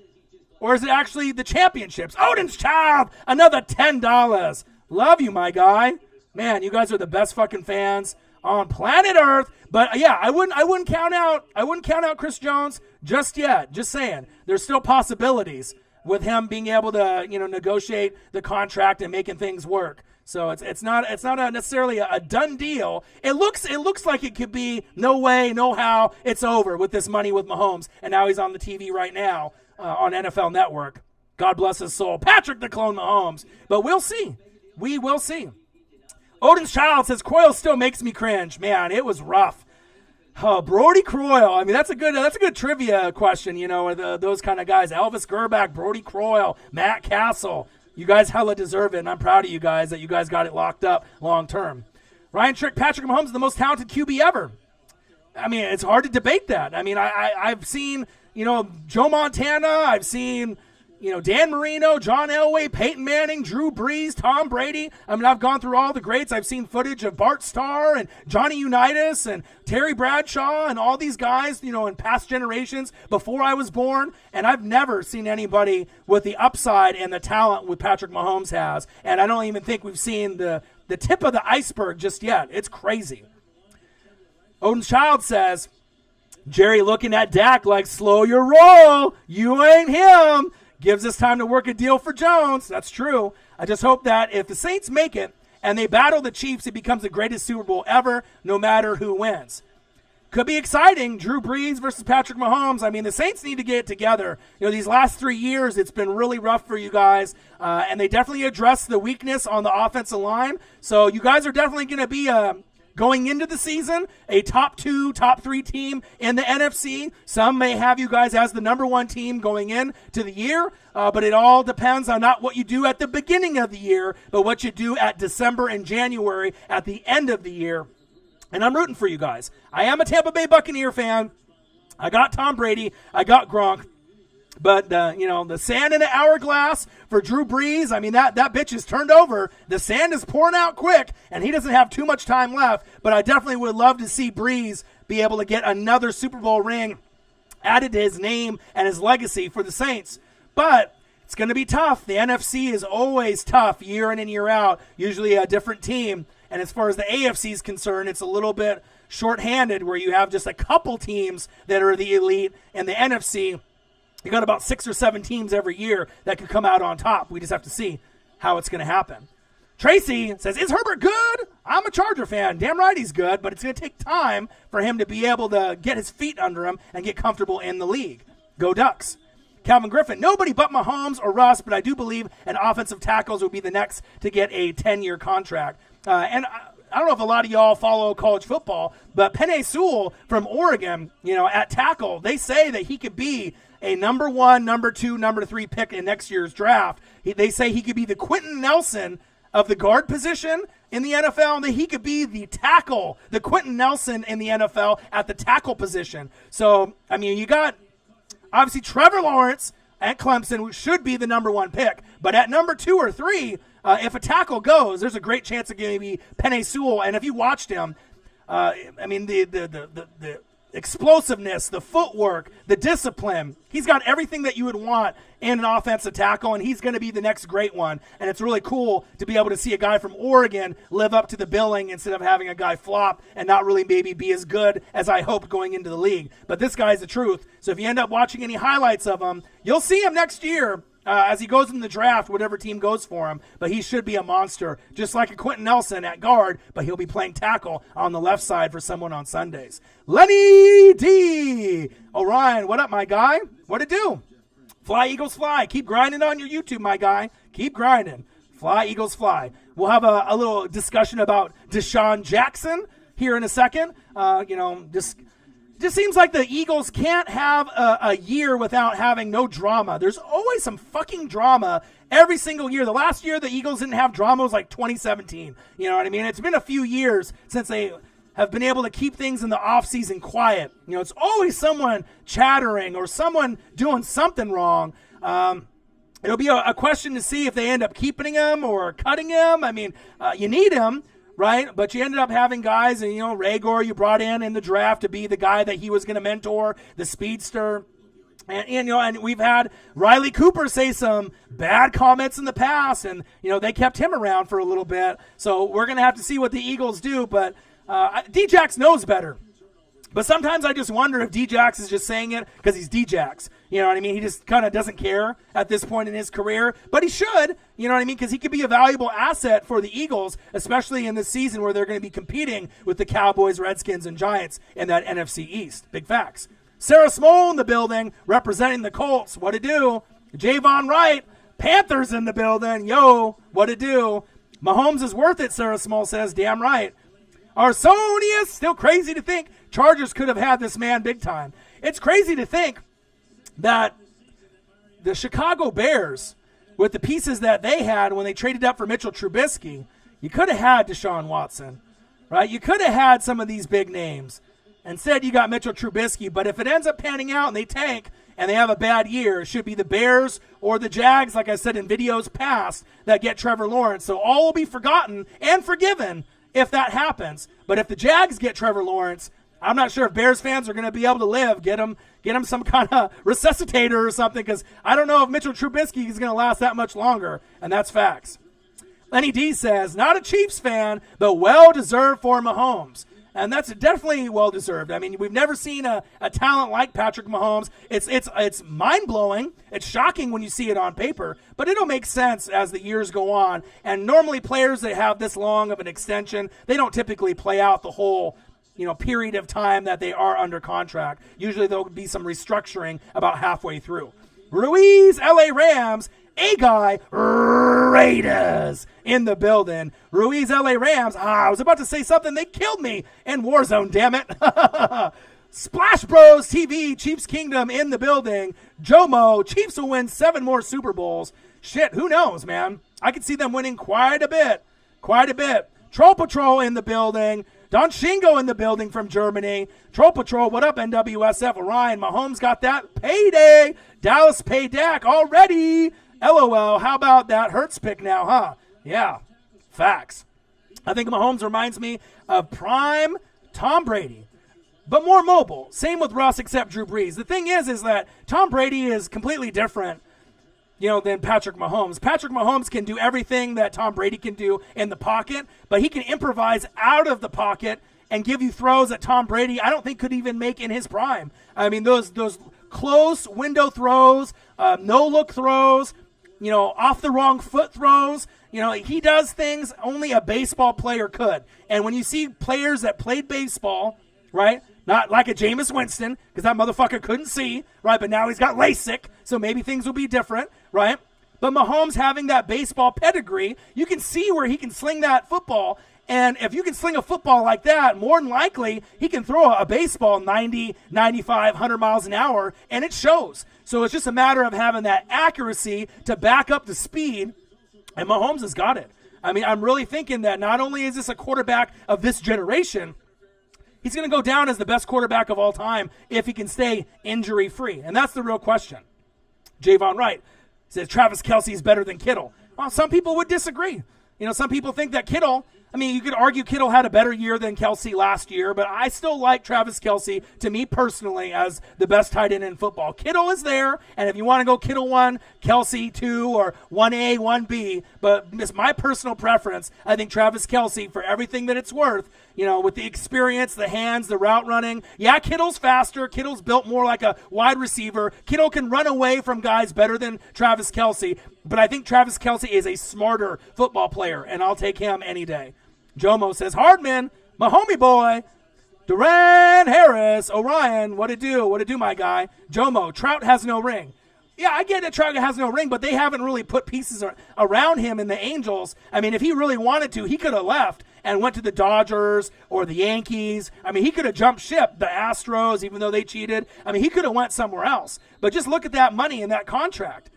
Or is it actually the championships? Odin's Child, another $10. Love you, my guy. Man, you guys are the best fucking fans on planet Earth. But yeah, I wouldn't count out Chris Jones just yet. Just saying, there's still possibilities with him being able to, you know, negotiate the contract and making things work. So it's not necessarily a done deal. It looks like it could be no way, no how. It's over with this money with Mahomes, and now he's on the TV right now on NFL Network. God bless his soul, Patrick the Clone Mahomes. But we'll see. We will see. Odin's Child says, Croyle still makes me cringe. Man, it was rough. Oh, Brody Croyle. I mean, that's a good trivia question, you know, those kind of guys. Elvis Gerback, Brody Croyle, Matt Castle. You guys hella deserve it, and I'm proud of you guys that you guys got it locked up long term. Ryan Trick, Patrick Mahomes is the most talented QB ever. I mean, it's hard to debate that. I mean, I've seen, you know, Joe Montana. I've seen, you know, Dan Marino, John Elway, Peyton Manning, Drew Brees, Tom Brady. I mean, I've gone through all the greats. I've seen footage of Bart Starr and Johnny Unitas and Terry Bradshaw and all these guys, you know, in past generations before I was born. And I've never seen anybody with the upside and the talent with Patrick Mahomes has. And I don't even think we've seen the tip of the iceberg just yet. It's crazy. Odin's Child says, Jerry looking at Dak like, slow your roll. You ain't him. Gives us time to work a deal for Jones. That's true. I just hope that if the Saints make it and they battle the Chiefs, it becomes the greatest Super Bowl ever, no matter who wins. Could be exciting. Drew Brees versus Patrick Mahomes. I mean, the Saints need to get it together. You know, these last 3 years, it's been really rough for you guys, and they definitely addressed the weakness on the offensive line. So you guys are definitely going to be going into the season, a top 2, top 3 team in the NFC. Some may have you guys as the number 1 team going into the year, but it all depends on not what you do at the beginning of the year, but what you do at December and January at the end of the year. And I'm rooting for you guys. I am a Tampa Bay Buccaneer fan. I got Tom Brady. I got Gronk. But, you know, the sand in the hourglass for Drew Brees, I mean, that bitch is turned over. The sand is pouring out quick, and he doesn't have too much time left. But I definitely would love to see Brees be able to get another Super Bowl ring added to his name and his legacy for the Saints. But it's going to be tough. The NFC is always tough year in and year out, usually a different team. And as far as the AFC is concerned, it's a little bit shorthanded where you have just a couple teams that are the elite, and the NFC, you got about 6 or 7 teams every year that could come out on top. We just have to see how it's going to happen. Tracy says, is Herbert good? I'm a Charger fan. Damn right he's good, but it's going to take time for him to be able to get his feet under him and get comfortable in the league. Go Ducks. Calvin Griffin, nobody but Mahomes or Russ, but I do believe an offensive tackles will be the next to get a 10-year contract. And I don't know if a lot of y'all follow college football, but Penei Sewell from Oregon, you know, at tackle, they say that he could be a number 1, number 2, number 3 pick in next year's draft. They say he could be the Quentin Nelson of the guard position in the NFL, and that he could be the tackle, the Quentin Nelson in the NFL at the tackle position. So, I mean, you got obviously Trevor Lawrence at Clemson, who should be the number 1 pick, but at number 2 or 3, if a tackle goes, there's a great chance of maybe Penei Sewell. And if you watched him, I mean, the explosiveness, the footwork, the discipline, he's got everything that you would want in an offensive tackle, and he's going to be the next great one. And it's really cool to be able to see a guy from Oregon live up to the billing instead of having a guy flop and not really maybe be as good as I hoped going into the league. But this guy's the truth. So if you end up watching any highlights of him, you'll see him next year as he goes in the draft, whatever team goes for him. But he should be a monster, just like a Quentin Nelson at guard, but he'll be playing tackle on the left side for someone on Sundays. Lenny D. Orion, what up, my guy? What it do? Fly, Eagles, fly. Keep grinding on your YouTube, my guy. Keep grinding. Fly, Eagles, fly. We'll have a little discussion about Deshaun Jackson here in a second. Just seems like the Eagles can't have a year without having no drama. There's always some fucking drama every single year. The last year the Eagles didn't have drama was like 2017. You know what I mean? It's been a few years since they have been able to keep things in the offseason quiet. You know, it's always someone chattering or someone doing something wrong. It'll be a question to see if they end up keeping him or cutting him. I mean, you need him, right? But you ended up having guys, and, you know, Rager you brought in the draft to be the guy that he was going to mentor, the speedster. And, you know, and we've had Riley Cooper say some bad comments in the past, and, you know, they kept him around for a little bit. So we're going to have to see what the Eagles do, but D-Jax knows better. But sometimes I just wonder if D-Jax is just saying it because he's D-Jax. You know what I mean? He just kind of doesn't care at this point in his career. But he should, you know what I mean? Because he could be a valuable asset for the Eagles, especially in this season where they're going to be competing with the Cowboys, Redskins, and Giants in that NFC East. Big facts. Sarah Smole in the building representing the Colts. What to do? Javon Wright, Panthers in the building. Yo, what to do? Mahomes is worth it, Sarah Smole says. Damn right. Arsonius, still crazy to think Chargers could have had this man big time. It's crazy to think that the Chicago Bears, with the pieces that they had when they traded up for Mitchell Trubisky, you could have had Deshaun Watson, right? You could have had some of these big names. Instead, you got Mitchell Trubisky. But if it ends up panning out and they tank and they have a bad year, it should be the Bears or the Jags, like I said in videos past, that get Trevor Lawrence. So all will be forgotten and forgiven if that happens. But if the Jags get Trevor Lawrence, I'm not sure if Bears fans are going to be able to live, get him some kind of resuscitator or something, because I don't know if Mitchell Trubisky is going to last that much longer, and that's facts. Lenny D says, not a Chiefs fan, but well-deserved for Mahomes. And that's definitely well-deserved. I mean, we've never seen a talent like Patrick Mahomes. It's mind-blowing. It's shocking when you see it on paper, but it'll make sense as the years go on. And normally players that have this long of an extension, they don't typically play out the whole period of time that they are under contract. Usually there'll be some restructuring about halfway through. Ruiz, LA Rams, a guy, Raiders in the building. Ruiz, LA Rams. I was about to say something. They killed me in Warzone, damn it. Splash Bros TV, Chiefs Kingdom in the building. Jomo, Chiefs will win 7 more Super Bowls. Shit, who knows, man? I could see them winning quite a bit. Troll Patrol in the building. Don Shingo in the building from Germany. Troll Patrol, what up, NWSF? Orion, Mahomes got that payday. Dallas paid Dak already. LOL, how about that Hurts pick now, huh? Yeah, facts. I think Mahomes reminds me of prime Tom Brady, but more mobile. Same with Russ except Drew Brees. The thing is that Tom Brady is completely different than Patrick Mahomes. Patrick Mahomes can do everything that Tom Brady can do in the pocket, but he can improvise out of the pocket and give you throws that Tom Brady, I don't think, could even make in his prime. I mean, those close window throws, no-look throws, off the wrong foot throws. He does things only a baseball player could. And when you see players that played baseball, right, not like a Jameis Winston, because that motherfucker couldn't see, right? But now he's got LASIK, so maybe things will be different, right? But Mahomes having that baseball pedigree, you can see where he can sling that football. And if you can sling a football like that, more than likely, he can throw a baseball 90, 95, 100 miles an hour, and it shows. So it's just a matter of having that accuracy to back up the speed, and Mahomes has got it. I mean, I'm really thinking that not only is this a quarterback of this generation, he's going to go down as the best quarterback of all time if he can stay injury-free. And that's the real question. Javon Wright says Travis Kelce is better than Kittle. Well, some people would disagree. Some people think that Kittle, you could argue Kittle had a better year than Kelce last year, but I still like Travis Kelce, to me personally, as the best tight end in football. Kittle is there, and if you want to go Kittle 1, Kelce 2, or 1A, 1B, but it's my personal preference. I think Travis Kelce, for everything that it's worth, with the experience, the hands, the route running. Yeah, Kittle's faster. Kittle's built more like a wide receiver. Kittle can run away from guys better than Travis Kelce, but I think Travis Kelce is a smarter football player, and I'll take him any day. Jomo says, Hardman, my homie boy. Duran Harris, Orion, what it do, my guy? Jomo, Trout has no ring. Yeah, I get that Trout has no ring, but they haven't really put pieces around him in the Angels. If he really wanted to, he could have left and went to the Dodgers or the Yankees. He could have jumped ship, the Astros, even though they cheated. He could have went somewhere else. But just look at that money in that contract.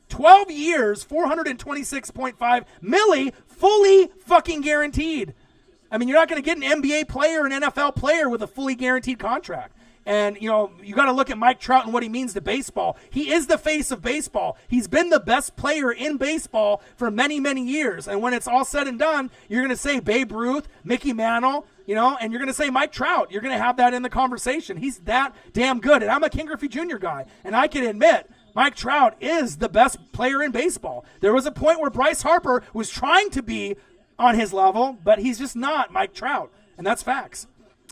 12 years, $426.5 million, fully fucking guaranteed. I mean, you're not going to get an NBA player, an NFL player with a fully guaranteed contract. And, you got to look at Mike Trout and what he means to baseball. He is the face of baseball. He's been the best player in baseball for many, many years. And when it's all said and done, you're going to say Babe Ruth, Mickey Mantle, and you're going to say Mike Trout. You're going to have that in the conversation. He's that damn good. And I'm a King Griffey Jr. guy. And I can admit, Mike Trout is the best player in baseball. There was a point where Bryce Harper was trying to be on his level, but he's just not Mike Trout. And that's facts.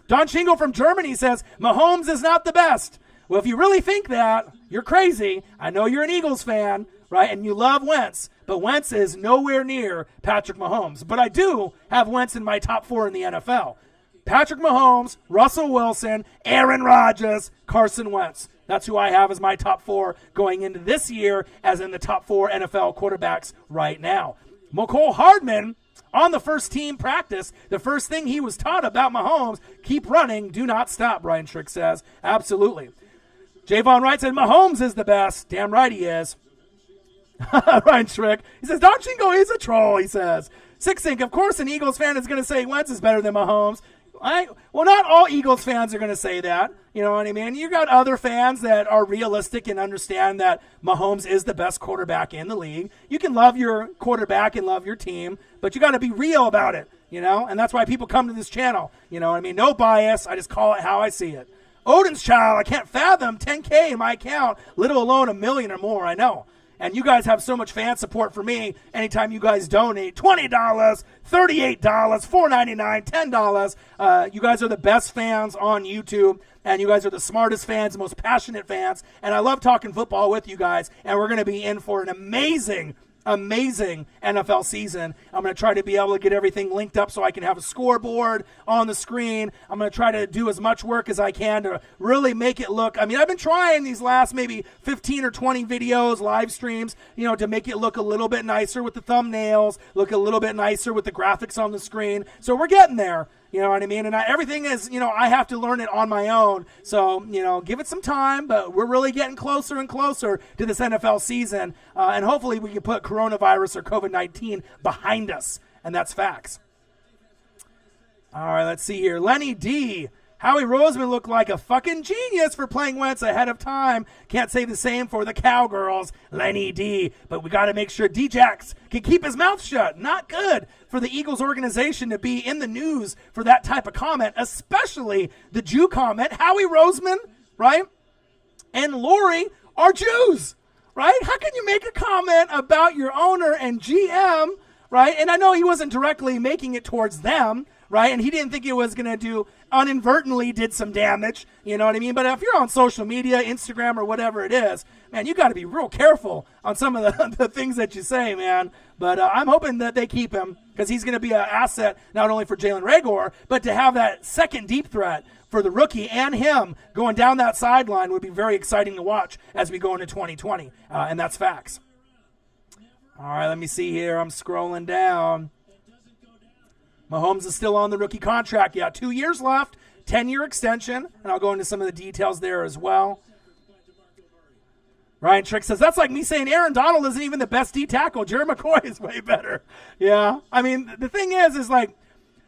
Don Shingle from Germany says, Mahomes is not the best. Well, if you really think that, you're crazy. I know you're an Eagles fan, right? And you love Wentz, but Wentz is nowhere near Patrick Mahomes. But I do have Wentz in my top 4 in the NFL. Patrick Mahomes, Russell Wilson, Aaron Rodgers, Carson Wentz. That's who I have as my top 4 going into this year, as in the top 4 NFL quarterbacks right now. McCole Hardman, on the first team practice, the first thing he was taught about Mahomes, keep running, do not stop, Ryan Trick says. Absolutely. Javon Wright said, Mahomes is the best. Damn right he is. Ryan Trick. He says, Don Shingo is a troll, he says. Six Inc., of course an Eagles fan is going to say Wentz is better than Mahomes. Well, not all Eagles fans are going to say that. You know what I mean? You got other fans that are realistic and understand that Mahomes is the best quarterback in the league. You can love your quarterback and love your team, but you got to be real about it, and that's why people come to this channel. You know what I mean? No bias. I just call it how I see it. Odin's Child, I can't fathom 10K in my account, little alone $1 million or more, I know. And you guys have so much fan support for me anytime you guys donate. $20, $38, $4.99, $10. You guys are the best fans on YouTube, and you guys are the smartest fans, the most passionate fans. And I love talking football with you guys, and we're going to be in for an amazing NFL season. I'm going to try to be able to get everything linked up so I can have a scoreboard on the screen. I'm going to try to do as much work as I can to really make it look. I mean, I've been trying these last maybe 15 or 20 videos, live streams, to make it look a little bit nicer with the thumbnails, look a little bit nicer with the graphics on the screen. So we're getting there. You know what I mean? And everything is, I have to learn it on my own. So, give it some time, but we're really getting closer and closer to this NFL season. And hopefully we can put coronavirus or COVID-19 behind us. And that's facts. All right, let's see here. Lenny D. Howie Roseman looked like a fucking genius for playing Wentz ahead of time. Can't say the same for the Cowgirls, Lenny D. But we got to make sure D-Jax can keep his mouth shut. Not good for the Eagles organization to be in the news for that type of comment, especially the Jew comment. Howie Roseman, right, and Lori are Jews, right? How can you make a comment about your owner and GM, right? And I know he wasn't directly making it towards them, right? And he didn't think it was going to inadvertently did some damage, you know what I mean? But if you're on social media, Instagram or whatever it is, man, you got to be real careful on some of the things that you say, man. But I'm hoping that they keep him because he's going to be an asset not only for Jalen Reagor, but to have that second deep threat for the rookie and him going down that sideline would be very exciting to watch as we go into 2020. And that's facts. All right, let me see here. I'm scrolling down. Mahomes is still on the rookie contract. Yeah, 2 years left, 10-year extension, and I'll go into some of the details there as well. Ryan Trick says, that's like me saying Aaron Donald isn't even the best D tackle. Jerry McCoy is way better. Yeah, I mean, the thing is like,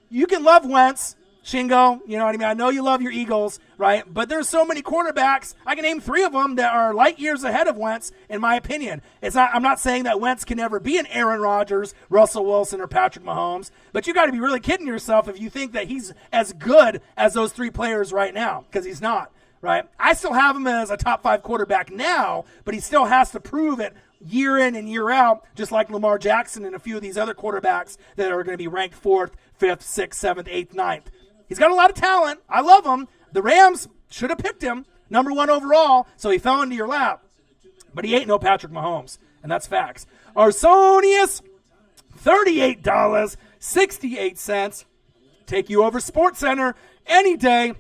you can love Wentz, Shingo, you know what I mean? I know you love your Eagles, right? But there's so many quarterbacks. I can name 3 of them that are light years ahead of Wentz, in my opinion. I'm not saying that Wentz can never be an Aaron Rodgers, Russell Wilson, or Patrick Mahomes, but you got to be really kidding yourself if you think that he's as good as those 3 players right now, because he's not, right? I still have him as a top 5 quarterback now, but he still has to prove it year in and year out, just like Lamar Jackson and a few of these other quarterbacks that are going to be ranked 4th, 5th, 6th, 7th, 8th, 9th. He's got a lot of talent. I love him. The Rams should have picked him, number 1 overall, so he fell into your lap. But he ain't no Patrick Mahomes, and that's facts. Arsonius, $38.68. Take you over SportsCenter any day.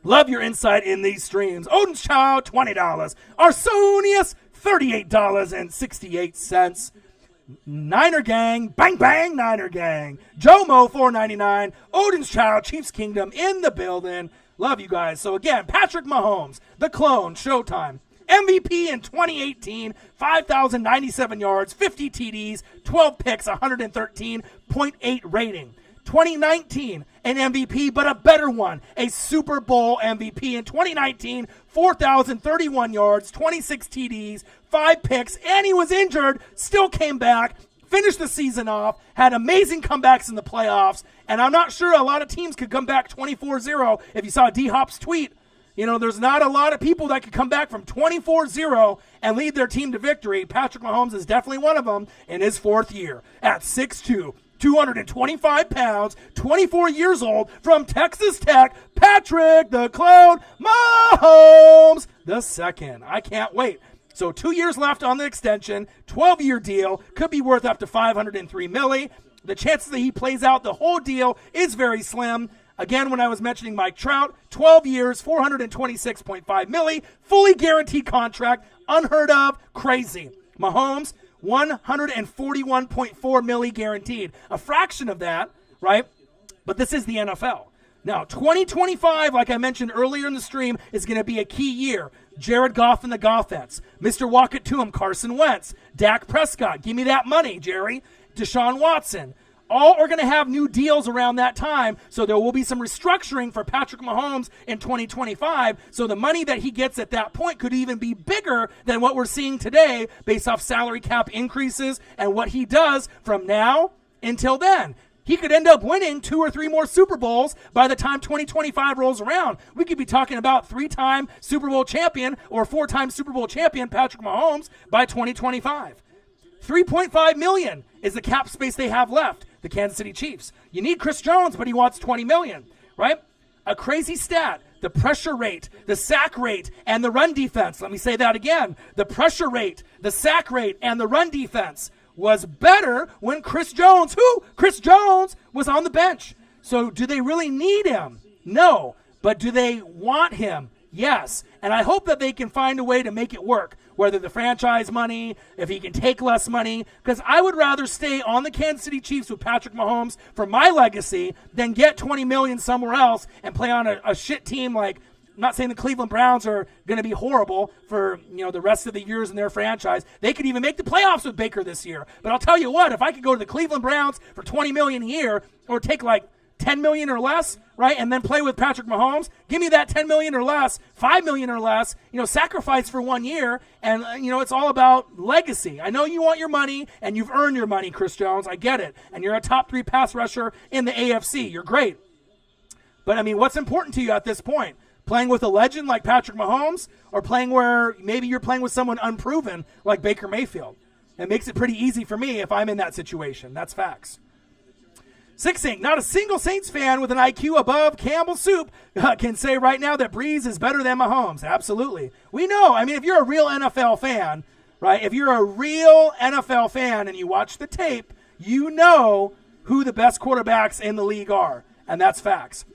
Love your insight in these streams. Odin's Child, $20. Arsonius, $38.68. Niner Gang, bang, bang, Niner Gang. Jomo, $4.99. Odin's Child, Chiefs Kingdom in the building. Love you guys. So again, Patrick Mahomes, the clone, Showtime. MVP in 2018, 5,097 yards, 50 TDs, 12 picks, 113.8 rating. 2019, an MVP, but a better one, a Super Bowl MVP. In 2019, 4,031 yards, 26 TDs, 5 picks, and he was injured, still came back, finished the season off, had amazing comebacks in the playoffs, and I'm not sure a lot of teams could come back 24-0. If you saw D-Hop's tweet, there's not a lot of people that could come back from 24-0 and lead their team to victory. Patrick Mahomes is definitely one of them in his 4th year at 6'2", 225 pounds, 24 years old, from Texas Tech, Patrick the Cloud Mahomes II. I can't wait. So 2 years left on the extension, 12-year deal, could be worth up to $503 million. The chances that he plays out the whole deal is very slim. Again, when I was mentioning Mike Trout, 12 years, $426.5 million, fully guaranteed contract, unheard of, crazy. Mahomes, $141.4 million guaranteed. A fraction of that, right? But this is the NFL. Now, 2025, like I mentioned earlier in the stream, is going to be a key year. Jared Goff and the Goffettes. Mr. Walk It To Him, Carson Wentz. Dak Prescott. Give me that money, Jerry. Deshaun Watson. All are going to have new deals around that time, so there will be some restructuring for Patrick Mahomes in 2025, so the money that he gets at that point could even be bigger than what we're seeing today based off salary cap increases and what he does from now until then. He could end up winning 2 or 3 more Super Bowls by the time 2025 rolls around. We could be talking about 3-time Super Bowl champion or 4-time Super Bowl champion Patrick Mahomes by 2025. $3.5 million is the cap space they have left, the Kansas City Chiefs. You need Chris Jones, but he wants $20 million, right? A crazy stat, the pressure rate, the sack rate, and the run defense. Let me say that again. The pressure rate, the sack rate, and the run defense was better when Chris Jones was on the bench. So do they really need him? No. But do they want him? Yes. And I hope that they can find a way to make it work, whether the franchise money, if he can take less money, because I would rather stay on the Kansas City Chiefs with Patrick Mahomes for my legacy than get $20 million somewhere else and play on a shit team like, I'm not saying the Cleveland Browns are going to be horrible for the rest of the years in their franchise. They could even make the playoffs with Baker this year. But I'll tell you what, if I could go to the Cleveland Browns for $20 million a year or take like $10 million or less, right, and then play with Patrick Mahomes, give me that $10 million or less, $5 million or less, sacrifice for 1 year, and, it's all about legacy. I know you want your money, and you've earned your money, Chris Jones. I get it. And you're a top 3 pass rusher in the AFC. You're great. But, what's important to you at this point? Playing with a legend like Patrick Mahomes, or playing where maybe you're playing with someone unproven like Baker Mayfield? It makes it pretty easy for me if I'm in that situation. That's facts. Six Inc., not a single Saints fan with an IQ above Campbell Soup can say right now that Breeze is better than Mahomes. Absolutely. We know. If you're a real NFL fan, right, if you're a real NFL fan and you watch the tape, you know who the best quarterbacks in the league are, and that's facts.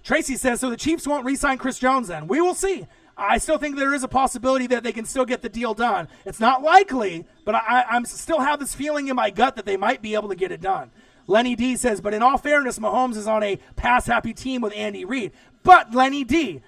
Tracy says, so the Chiefs won't re-sign Chris Jones then. We will see. I still think there is a possibility that they can still get the deal done. It's not likely, but I'm still have this feeling in my gut that they might be able to get it done. Lenny D says, but in all fairness, Mahomes is on a pass-happy team with Andy Reid. But, Lenny D,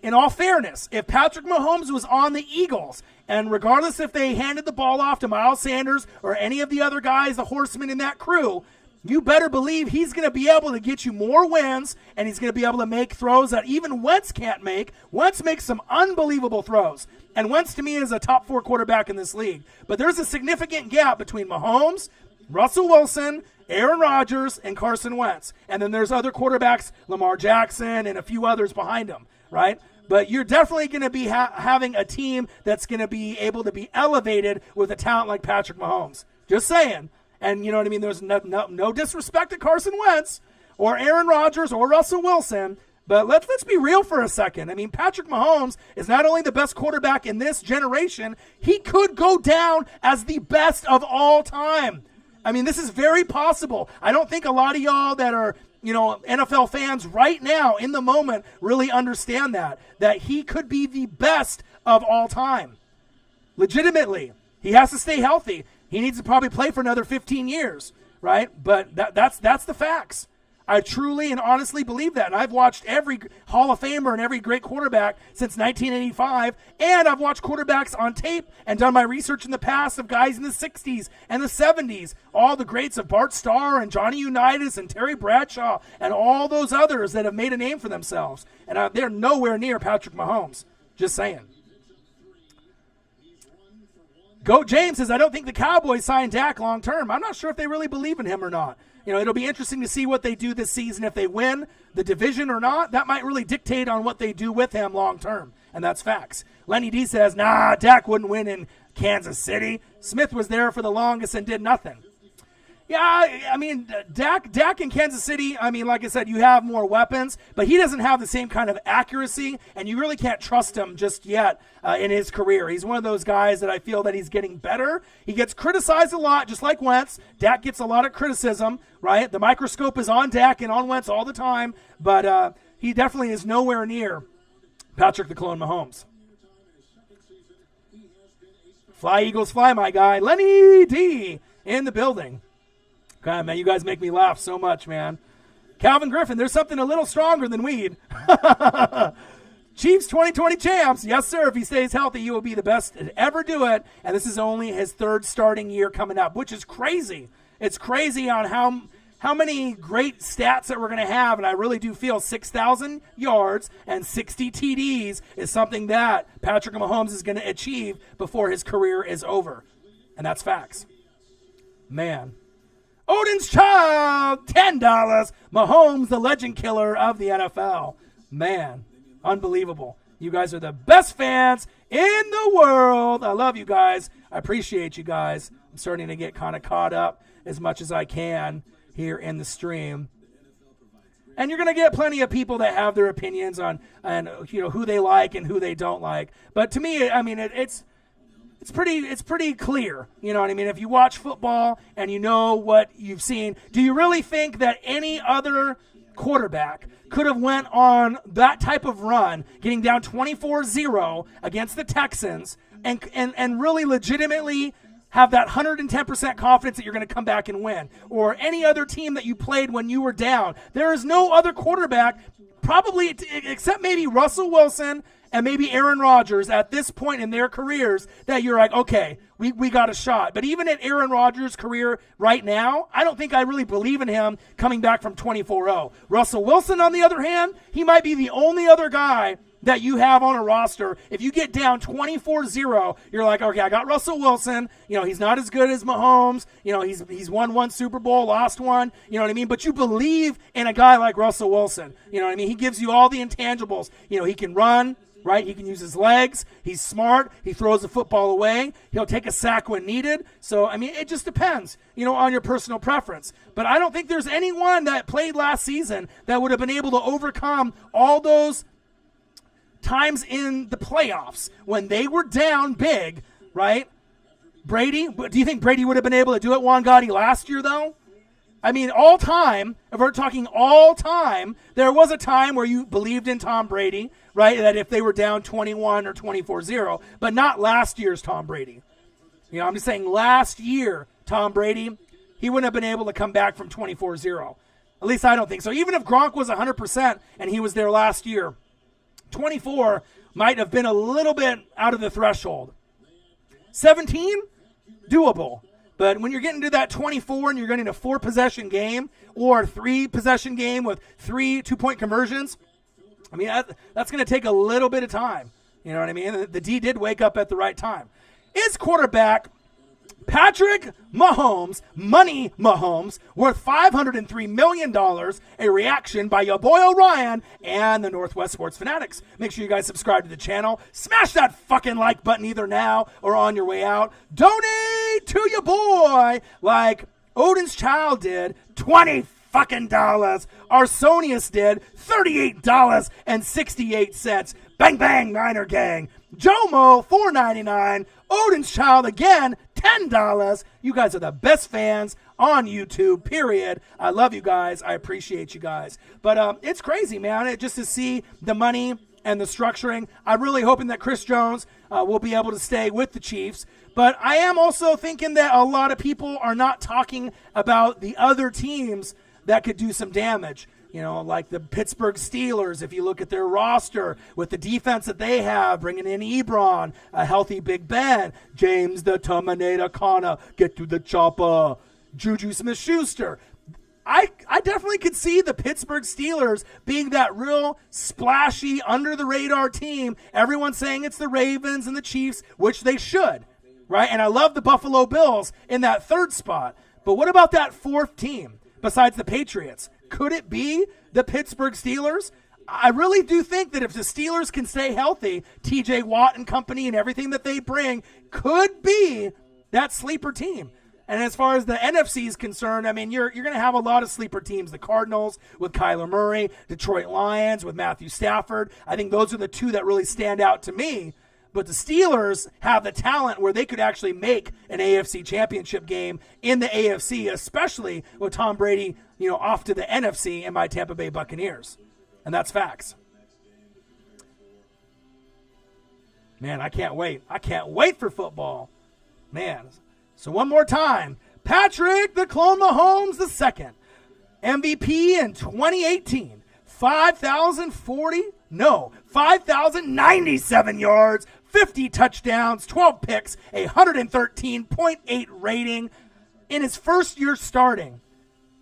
in all fairness, if Patrick Mahomes was on the Eagles, and regardless if they handed the ball off to Miles Sanders or any of the other guys, the horsemen in that crew, you better believe he's going to be able to get you more wins, and he's going to be able to make throws that even Wentz can't make. Wentz makes some unbelievable throws, and Wentz to me is a top 4 quarterback in this league. But there's a significant gap between Mahomes, Russell Wilson, Aaron Rodgers, and Carson Wentz. And then there's other quarterbacks, Lamar Jackson and a few others behind him, right? But you're definitely going to be having a team that's going to be able to be elevated with a talent like Patrick Mahomes. Just saying. And you know what I mean? There's no disrespect to Carson Wentz or Aaron Rodgers or Russell Wilson, but let's be real for a second. Patrick Mahomes is not only the best quarterback in this generation, he could go down as the best of all time. This is very possible. I don't think a lot of y'all that are, NFL fans right now in the moment really understand that he could be the best of all time. Legitimately. He has to stay healthy. He needs to probably play for another 15 years, right? But that's the facts. I truly and honestly believe that. And I've watched every Hall of Famer and every great quarterback since 1985. And I've watched quarterbacks on tape and done my research in the past of guys in the 60s and the 70s. All the greats of Bart Starr and Johnny Unitas and Terry Bradshaw and all those others that have made a name for themselves. And they're nowhere near Patrick Mahomes. Just saying. Goat James says, I don't think the Cowboys signed Dak long term. I'm not sure if they really believe in him or not. It'll be interesting to see what they do this season. If they win the division or not, that might really dictate on what they do with him long term. And that's facts. Lenny D says, nah, Dak wouldn't win in Kansas City. Smith was there for the longest and did nothing. Yeah, I mean, Dak in Kansas City, I mean, like I said, you have more weapons, but he doesn't have the same kind of accuracy, and you really can't trust him just yet in his career. He's one of those guys that I feel that he's getting better. He gets criticized a lot, just like Wentz. Dak gets a lot of criticism, right? The microscope is on Dak and on Wentz all the time, but he definitely is nowhere near Patrick the Clone Mahomes. Fly, Eagles, fly, my guy. Lenny D in the building. God, man, you guys make me laugh so much, man. Calvin Griffin, there's something a little stronger than weed. Chiefs 2020 champs. Yes, sir. If he stays healthy, he will be the best to ever do it. And this is only his third starting year coming up, which is crazy. It's crazy on how many great stats that we're going to have. And I really do feel 6,000 yards and 60 TDs is something that Patrick Mahomes is going to achieve before his career is over. And that's facts. Man. Odin's Child, $10. Mahomes, the legend killer of the NFL. Man, unbelievable. You guys are the best fans in the world. I love you guys. I appreciate you guys. I'm starting to get kind of caught up as much as I can here in the stream. And you're going to get plenty of people that have their opinions on who they like and who they don't like. But to me, I mean, it's pretty clear, you know what I mean? If you watch football and you know what you've seen, do you really think that any other quarterback could have went on that type of run, getting down 24-0 against the Texans, and really legitimately have that 110% confidence that you're going to come back and win? Or any other team that you played when you were down? There is no other quarterback, probably except maybe Russell Wilson and maybe Aaron Rodgers at this point in their careers, that you're like, okay, we got a shot. But even at Aaron Rodgers' career right now, I don't think I really believe in him coming back from 24-0. Russell Wilson, on the other hand, he might be the only other guy that you have on a roster. If you get down 24-0, you're like, okay, I got Russell Wilson. He's not as good as Mahomes. He's won one Super Bowl, lost one. You know what I mean? But you believe in a guy like Russell Wilson. You know what I mean? He gives you all the intangibles. He can run, right? He can use his legs. He's smart. He throws the football away. He'll take a sack when needed. So, I mean, it just depends, on your personal preference. But I don't think there's anyone that played last season that would have been able to overcome all those times in the playoffs when they were down big, right? Brady, do you think Brady would have been able to do it, Juan Gotti, last year, though? I mean, all time, if we're talking all time, there was a time where you believed in Tom Brady, right, that if they were down 21 or 24-0, but not last year's Tom Brady. I'm just saying last year, Tom Brady, he wouldn't have been able to come back from 24-0. At least I don't think so. Even if Gronk was 100% and he was there last year, 24 might have been a little bit out of the threshold. 17, doable. But when you're getting to that 24 and you're getting a 4-possession game or a 3-possession game with 3 2-point conversions, I mean, that's going to take a little bit of time. You know what I mean? The D did wake up at the right time. Is quarterback Patrick Mahomes, Money Mahomes, worth $503 million, a reaction by your boy Orion and the Northwest Sports Fanatics. Make sure you guys subscribe to the channel. Smash that fucking like button either now or on your way out. Donate to your boy like Odin's Child did, $20 fucking dollars. Arsonius did, $38.68. Bang, bang, Niner Gang. Jomo, $4.99. Odin's Child, again, $10. You guys are the best fans on YouTube, period. I love you guys. I appreciate you guys. But it's crazy, man, just to see the money and the structuring. I'm really hoping that Chris Jones will be able to stay with the Chiefs. But I am also thinking that a lot of people are not talking about the other teams that could do some damage. Like the Pittsburgh Steelers, if you look at their roster with the defense that they have, bringing in Ebron, a healthy Big Ben, James the Terminator Conner, get to the chopper, Juju Smith-Schuster. I definitely could see the Pittsburgh Steelers being that real splashy, under-the-radar team. Everyone's saying it's the Ravens and the Chiefs, which they should, right? And I love the Buffalo Bills in that third spot. But what about that fourth team besides the Patriots? Could it be the Pittsburgh Steelers? I really do think that if the Steelers can stay healthy, TJ Watt and company and everything that they bring could be that sleeper team. And as far as the NFC is concerned, I mean, you're going to have a lot of sleeper teams. The Cardinals with Kyler Murray, Detroit Lions with Matthew Stafford. I think those are the two that really stand out to me. But the Steelers have the talent where they could actually make an AFC championship game in the AFC, especially with Tom Brady, off to the NFC and my Tampa Bay Buccaneers. And that's facts. Man, I can't wait. I can't wait for football. Man. So one more time. Patrick the Clone Mahomes II, MVP in 2018. 5,097 yards, 50 touchdowns, 12 picks, a 113.8 rating in his first year starting.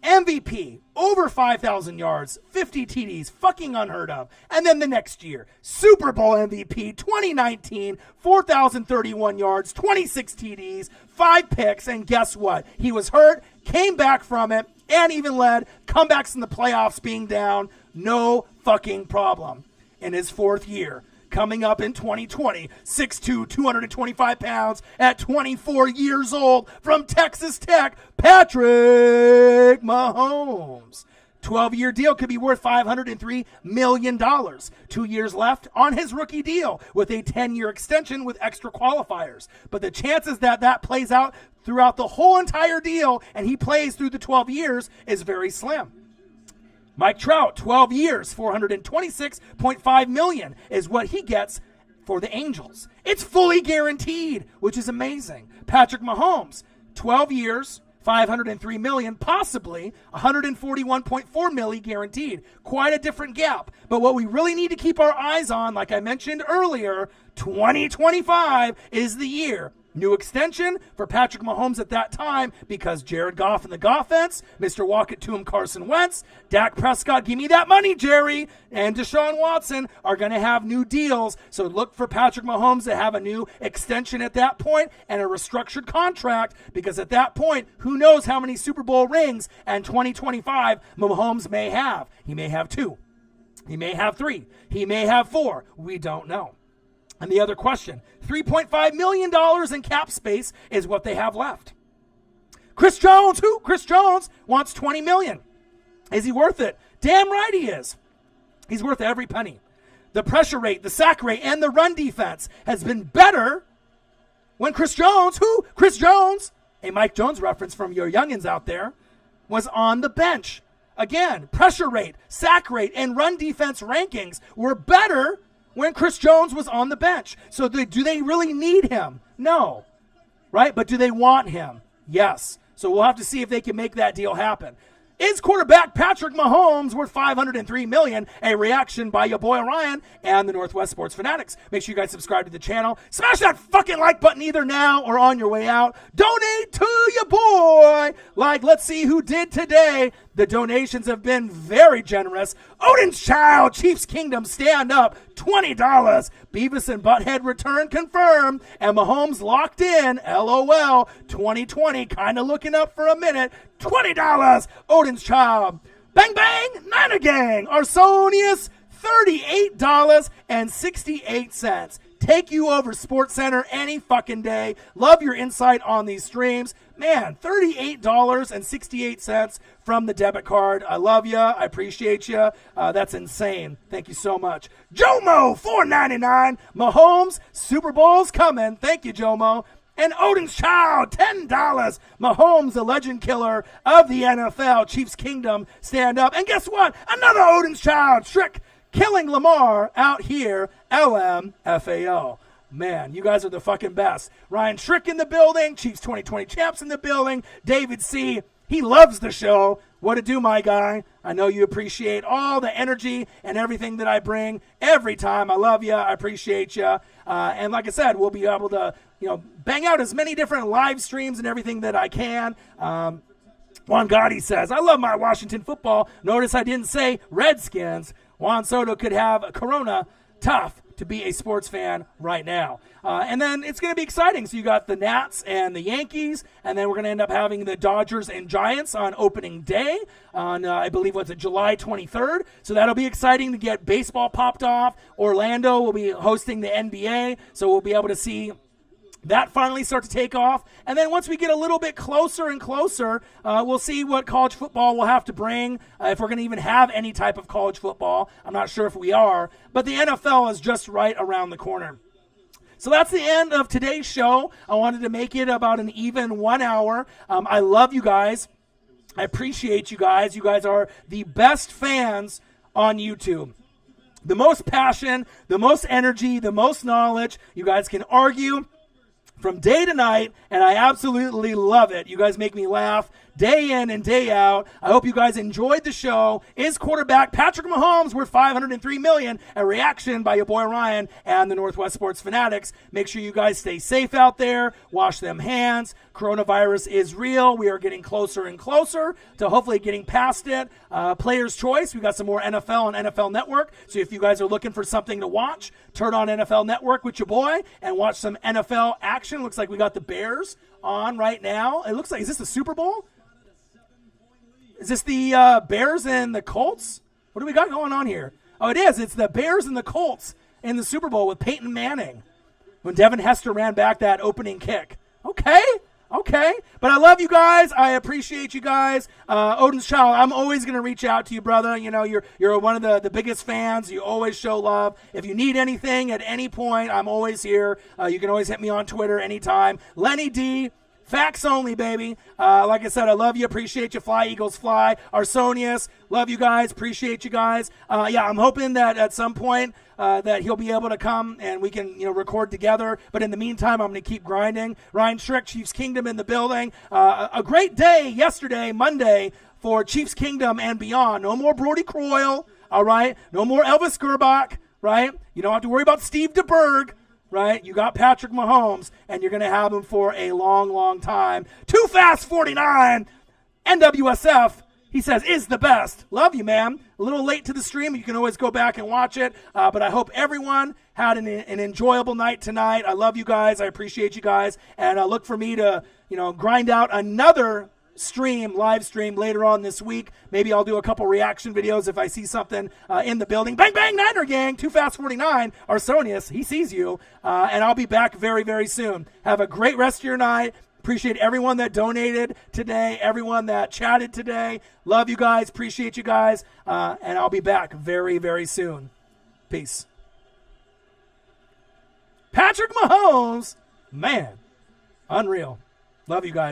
MVP, over 5,000 yards, 50 TDs, fucking unheard of. And then the next year, Super Bowl MVP 2019, 4,031 yards, 26 TDs, 5 picks, and guess what? He was hurt, came back from it, and even led comebacks in the playoffs being down. No fucking problem. In his fourth year, coming up in 2020, 6'2", 225 pounds, at 24 years old, from Texas Tech, Patrick Mahomes. 12-year deal could be worth $503 million. 2 years left on his rookie deal with a 10-year extension with extra qualifiers. But the chances that plays out throughout the whole entire deal and he plays through the 12 years is very slim. Mike Trout, 12 years, $426.5 million is what he gets for the Angels. It's fully guaranteed, which is amazing. Patrick Mahomes, 12 years, $503 million, possibly $141.4 million guaranteed. Quite a different gap. But what we really need to keep our eyes on, like I mentioned earlier, 2025 is the year. New extension for Patrick Mahomes at that time because Jared Goff and the Goffense, Mr. Walk It To Him Carson Wentz, Dak Prescott, give me that money, Jerry, and Deshaun Watson are going to have new deals. So look for Patrick Mahomes to have a new extension at that point and a restructured contract because at that point, who knows how many Super Bowl rings and 2025 Mahomes may have. He may have 2. He may have 3. He may have 4. We don't know. And the other question, $3.5 million in cap space is what they have left. Chris Jones, who? Chris Jones wants $20 million. Is he worth it? Damn right he is. He's worth every penny. The pressure rate, the sack rate, and the run defense has been better when Chris Jones, who? Chris Jones, a Mike Jones reference from your youngins out there, was on the bench. Again, pressure rate, sack rate, and run defense rankings were better when Chris Jones was on the bench. So do they really need him? No. Right? But do they want him? Yes. So we'll have to see if they can make that deal happen. Is quarterback Patrick Mahomes worth $503 million? A reaction by your boy Ryan and the Northwest Sports Fanatics. Make sure you guys subscribe to the channel. Smash that fucking like button either now or on your way out. Donate to your boy. Let's see who did today. The donations have been very generous. Odin's Child, Chiefs Kingdom, stand up, $20. Beavis and Butthead return confirmed. And Mahomes locked in, LOL, 2020, kind of looking up for a minute, $20. Odin's Child. Bang Bang, Niner Gang, Arsonius, $38.68. Take you over SportsCenter any fucking day. Love your insight on these streams. Man, $38.68 from the debit card. I love you. I appreciate you. That's insane. Thank you so much. Jomo, $4.99. Mahomes, Super Bowl's coming. Thank you, Jomo. And Odin's Child, $10. Mahomes, the legend killer of the NFL. Chiefs Kingdom, stand up. And guess what? Another Odin's Child. Strick killing Lamar out here, LMFAO. Man, you guys are the fucking best. Ryan Trick in the building. Chiefs 2020 champs in the building. David C., He loves the show. What to do, my guy? I know you appreciate all the energy and everything that I bring every time. I love you. I appreciate you. And like I said, we'll be able to, bang out as many different live streams and everything that I can. Juan Gotti says, I love my Washington football. Notice I didn't say Redskins. Juan Soto could have a corona. Tough to be a sports fan right now. And then it's going to be exciting. So you got the Nats and the Yankees, and then we're going to end up having the Dodgers and Giants on opening day on, I believe, July 23rd. So that'll be exciting to get baseball popped off. Orlando will be hosting the NBA, so we'll be able to see that finally start to take off. And then once we get a little bit closer and closer, we'll see what college football will have to bring, if we're going to even have any type of college football. I'm not sure if we are, but the NFL is just right around the corner. So that's the end of today's show. I wanted to make it about an even 1 hour. I love you guys. I appreciate you guys. You guys are the best fans on YouTube. The most passion, the most energy, the most knowledge. You guys can argue from day to night, and I absolutely love it. You guys make me laugh day in and day out. I hope you guys enjoyed the show. Is quarterback Patrick Mahomes worth $503 million? A reaction by your boy Ryan and the Northwest Sports Fanatics. Make sure you guys stay safe out there. Wash them hands. Coronavirus is real. We are getting closer and closer to hopefully getting past it. Player's choice. We got some more NFL on NFL Network. So if you guys are looking for something to watch, turn on NFL Network with your boy and watch some NFL action. Looks like we got the Bears on right now. It looks like, is this the Super Bowl? Is this the Bears and the Colts? What do we got going on here? Oh, it is. It's the Bears and the Colts in the Super Bowl with Peyton Manning when Devin Hester ran back that opening kick. Okay. But I love you guys. I appreciate you guys. Odin's Child, I'm always going to reach out to you, brother. You're one of the biggest fans. You always show love. If you need anything at any point, I'm always here. You can always hit me on Twitter anytime. Lenny D. Facts only, baby. Like I said, I love you. Appreciate you. Fly, Eagles, fly. Arsonius, love you guys. Appreciate you guys. I'm hoping that at some point that he'll be able to come and we can, record together. But in the meantime, I'm going to keep grinding. Ryan Schrick, Chiefs Kingdom in the building. A great day yesterday, Monday, for Chiefs Kingdom and beyond. No more Brody Croyle, all right? No more Elvis Gerbach, right? You don't have to worry about Steve DeBerg. Right? You got Patrick Mahomes, and you're going to have him for a long, long time. Too Fast 49, NWSF, he says, is the best. Love you, man. A little late to the stream. You can always go back and watch it. But I hope everyone had an enjoyable night tonight. I love you guys. I appreciate you guys. And look for me to, grind out another live stream later on this week. Maybe I'll do a couple reaction videos if I see something in the building. Bang, bang, Niner gang, Too Fast 49, Arsonius, he sees you. And I'll be back very, very soon. Have a great rest of your night. Appreciate everyone that donated today, everyone that chatted today. Love you guys, appreciate you guys. And I'll be back very, very soon. Peace. Patrick Mahomes, man, unreal. Love you guys.